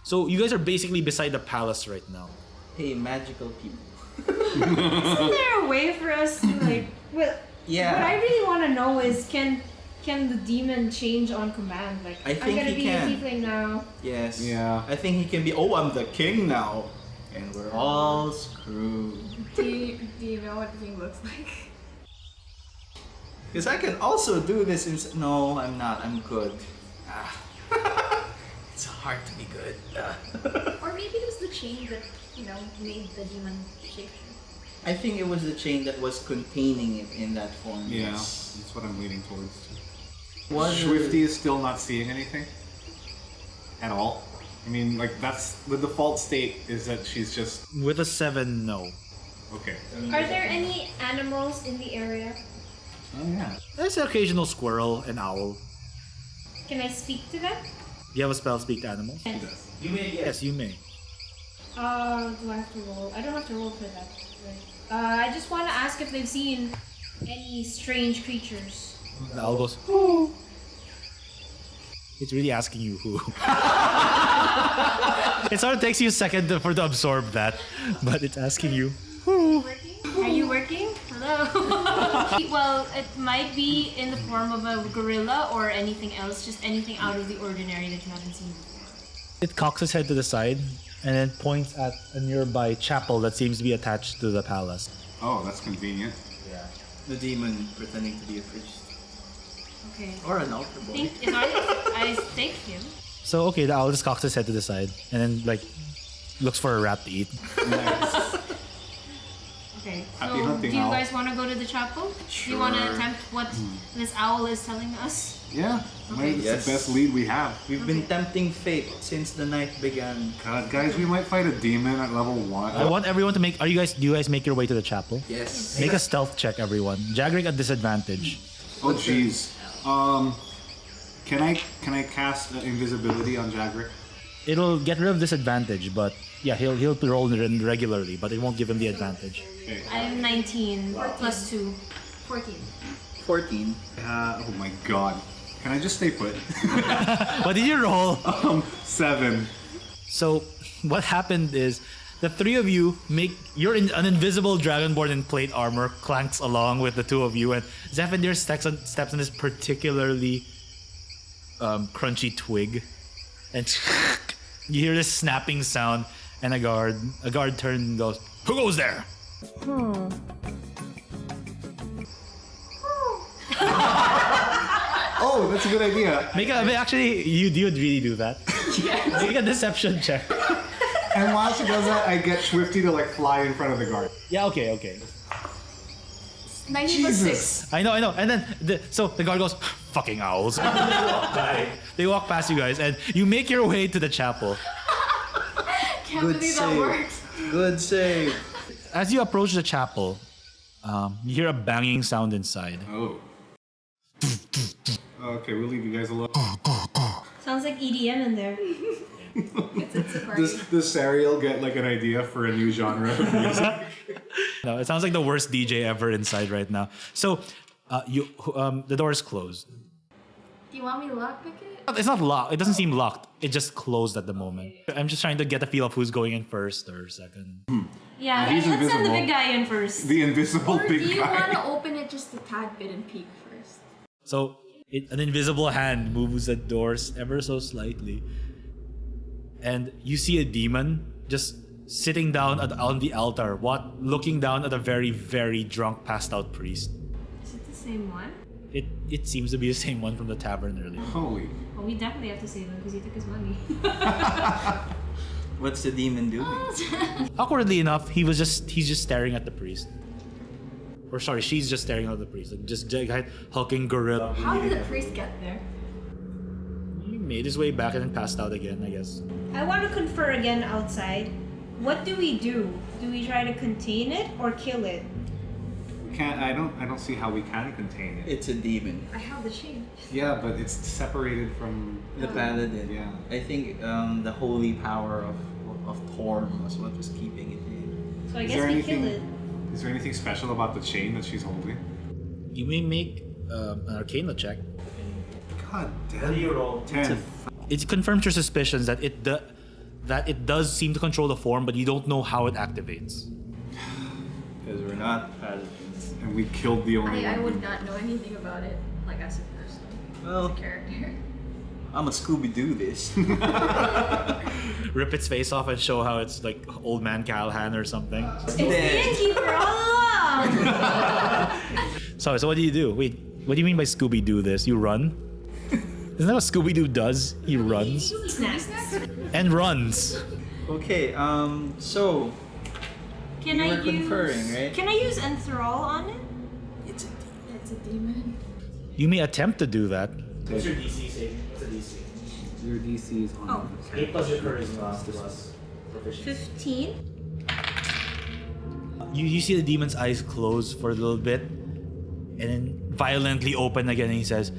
So you guys are basically beside the palace right now. Hey, magical people. Isn't there a way for us to like? Well, Yeah. what I really want to know is can the demon change on command? Like, I think I'm gonna he be can. a tiefling now. Yes. Yeah. I think he can be. Oh, I'm the king now, and we're all screwed. Do you know what the king looks like? Because I can also do this in. No, I'm not. I'm good. Ah. It's hard to be good. Or maybe it was the chain that, made the demon shape. I think it was the chain that was containing it in that form. Yeah, Yes. that's what I'm leaning towards. Was Swifty is still not seeing anything. at all? I mean, like, that's the default state is that she's just With a 7, no. okay. Are there any animals in the area? Oh yeah. There's an occasional squirrel and owl. Can I speak to them? Do you have a spell speak to animals? He You may. Yes, you may. Do I have to roll? I don't have to roll for that. Right. I just want to ask if they've seen any strange creatures. The owl goes, it's really asking you who. It sort of takes you a second to absorb that, but it's asking you. Are you working? Hello. Well, it might be in the form of a gorilla or anything else, just anything out of the ordinary that you haven't seen before. It cocks its head to the side and then points at a nearby chapel that seems to be attached to the palace. Oh, that's convenient. Yeah. The demon pretending to be a priest. Okay. Or an altar boy. I thank him. So okay, the owl just cocks its head to the side and then like looks for a rat to eat. Okay. Happy So, hunting, do you owl. guys want to go to the chapel? Do you want to Sure. attempt what this owl is telling us? Yeah. Okay. It's Yes. the best lead we have. We've been tempting fate since the night began. God, guys, we might fight a demon at level 1. I want everyone to make. Do you guys make your way to the chapel? Yes. Make a stealth check, everyone. Jagrick at disadvantage. Oh jeez. Can I cast invisibility on Jagrick? It'll get rid of disadvantage, but yeah, he'll roll regularly, but it won't give him the advantage. Okay. I'm 19 plus 2. 14. 14. Oh my god. Can I just stay put? What did you roll? 7. So what happened is the three of you make an invisible dragonborn in plate armor clanks along with the two of you, and Zephyr steps on this particularly crunchy twig, and you hear this snapping sound, and a guard turns and goes, "Who goes there?" Oh, that's a good idea. Actually, you would really do that. Make a deception check. And while she does that, I get Swifty to like fly in front of the guard. Yeah, okay. 90 plus 6. I know. And then the guard goes, "Fucking owls." They walk past you guys, and you make your way to the chapel. Can't Good believe that save. works. Good save. As you approach the chapel, you hear a banging sound inside. Oh. Okay, we'll leave you guys alone. Sounds like EDM in there. It's a party. Does Sariel get like an idea for a new genre of music? No, it sounds like the worst DJ ever inside right now. So, the door is closed. Do you want me to lockpick it? It's not locked. It doesn't seem locked. It just closed at the moment. I'm just trying to get a feel of who's going in first or second. Yeah, He's let's send the invisible. big guy in first. The invisible Or do big you want guy. to open it just a tad bit and peek first? So, an invisible hand moves the doors ever so slightly, and you see a demon just sitting down on the altar, looking down at a very, very drunk, passed out priest. Is it the same one? It seems to be the same one from the tavern earlier. Holy. Well, we definitely have to save him because he took his money. What's the demon doing? Awkwardly enough, he's just staring at the priest. Or sorry, she's just staring at the priest. Like just giant hulking gorilla. How did the priest get there? He made his way back and then passed out again, I guess. I want to confer again outside. What do we do? Do we try to contain it or kill it? We can't. I don't see how we can contain it. It's a demon. I have the chain. Yeah, but it's separated from The paladin. Yeah. I think the holy power of Torm was what was keeping it in. So I Is guess there we anything- kill it. Is there anything special about the chain that she's holding? You may make an Arcana check. God damn. roll? 10. It confirms your suspicions that it does seem to control the form, but you don't know how it activates. Because we're not paladins. And we killed the only I one. would not know anything about it, like as a person, Well, as a character. I'm a Scooby-Doo this. Rip its face off and show how it's like old man Callahan or something. It's the innkeeper all along! Sorry, so what do you do? Wait, what do you mean by Scooby-Doo this? You run? Isn't that what Scooby-Doo does? He runs. Snacks. And runs. Okay, so Can You I were use... conferring, right? Can I use enthrall on it? it's a demon. It's a demon. You may attempt to do that. What's your DC saving? What's a DC? Your DC is on. Oh. 8 plus your charisma plus proficiency. 15. You see the demon's eyes close for a little bit and then violently open again, and he says,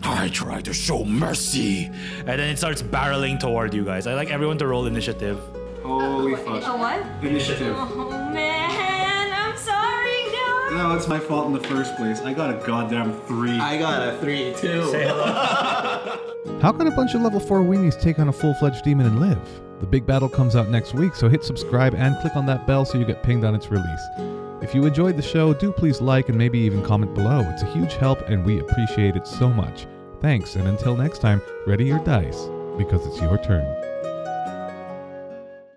I try to show mercy. And then it starts barreling toward you guys. I'd like everyone to roll initiative. Holy A fuck. what? Initiative. Oh man, I'm sorry, guys. No, it's my fault in the first place. I got a goddamn 3. I got a 3 too. Say hello. How can a bunch of level 4 weenies take on a full-fledged demon and live? The big battle comes out next week, so hit subscribe and click on that bell so you get pinged on its release. If you enjoyed the show, do please like and maybe even comment below. It's a huge help and we appreciate it so much. Thanks, and until next time, ready your dice, because it's your turn.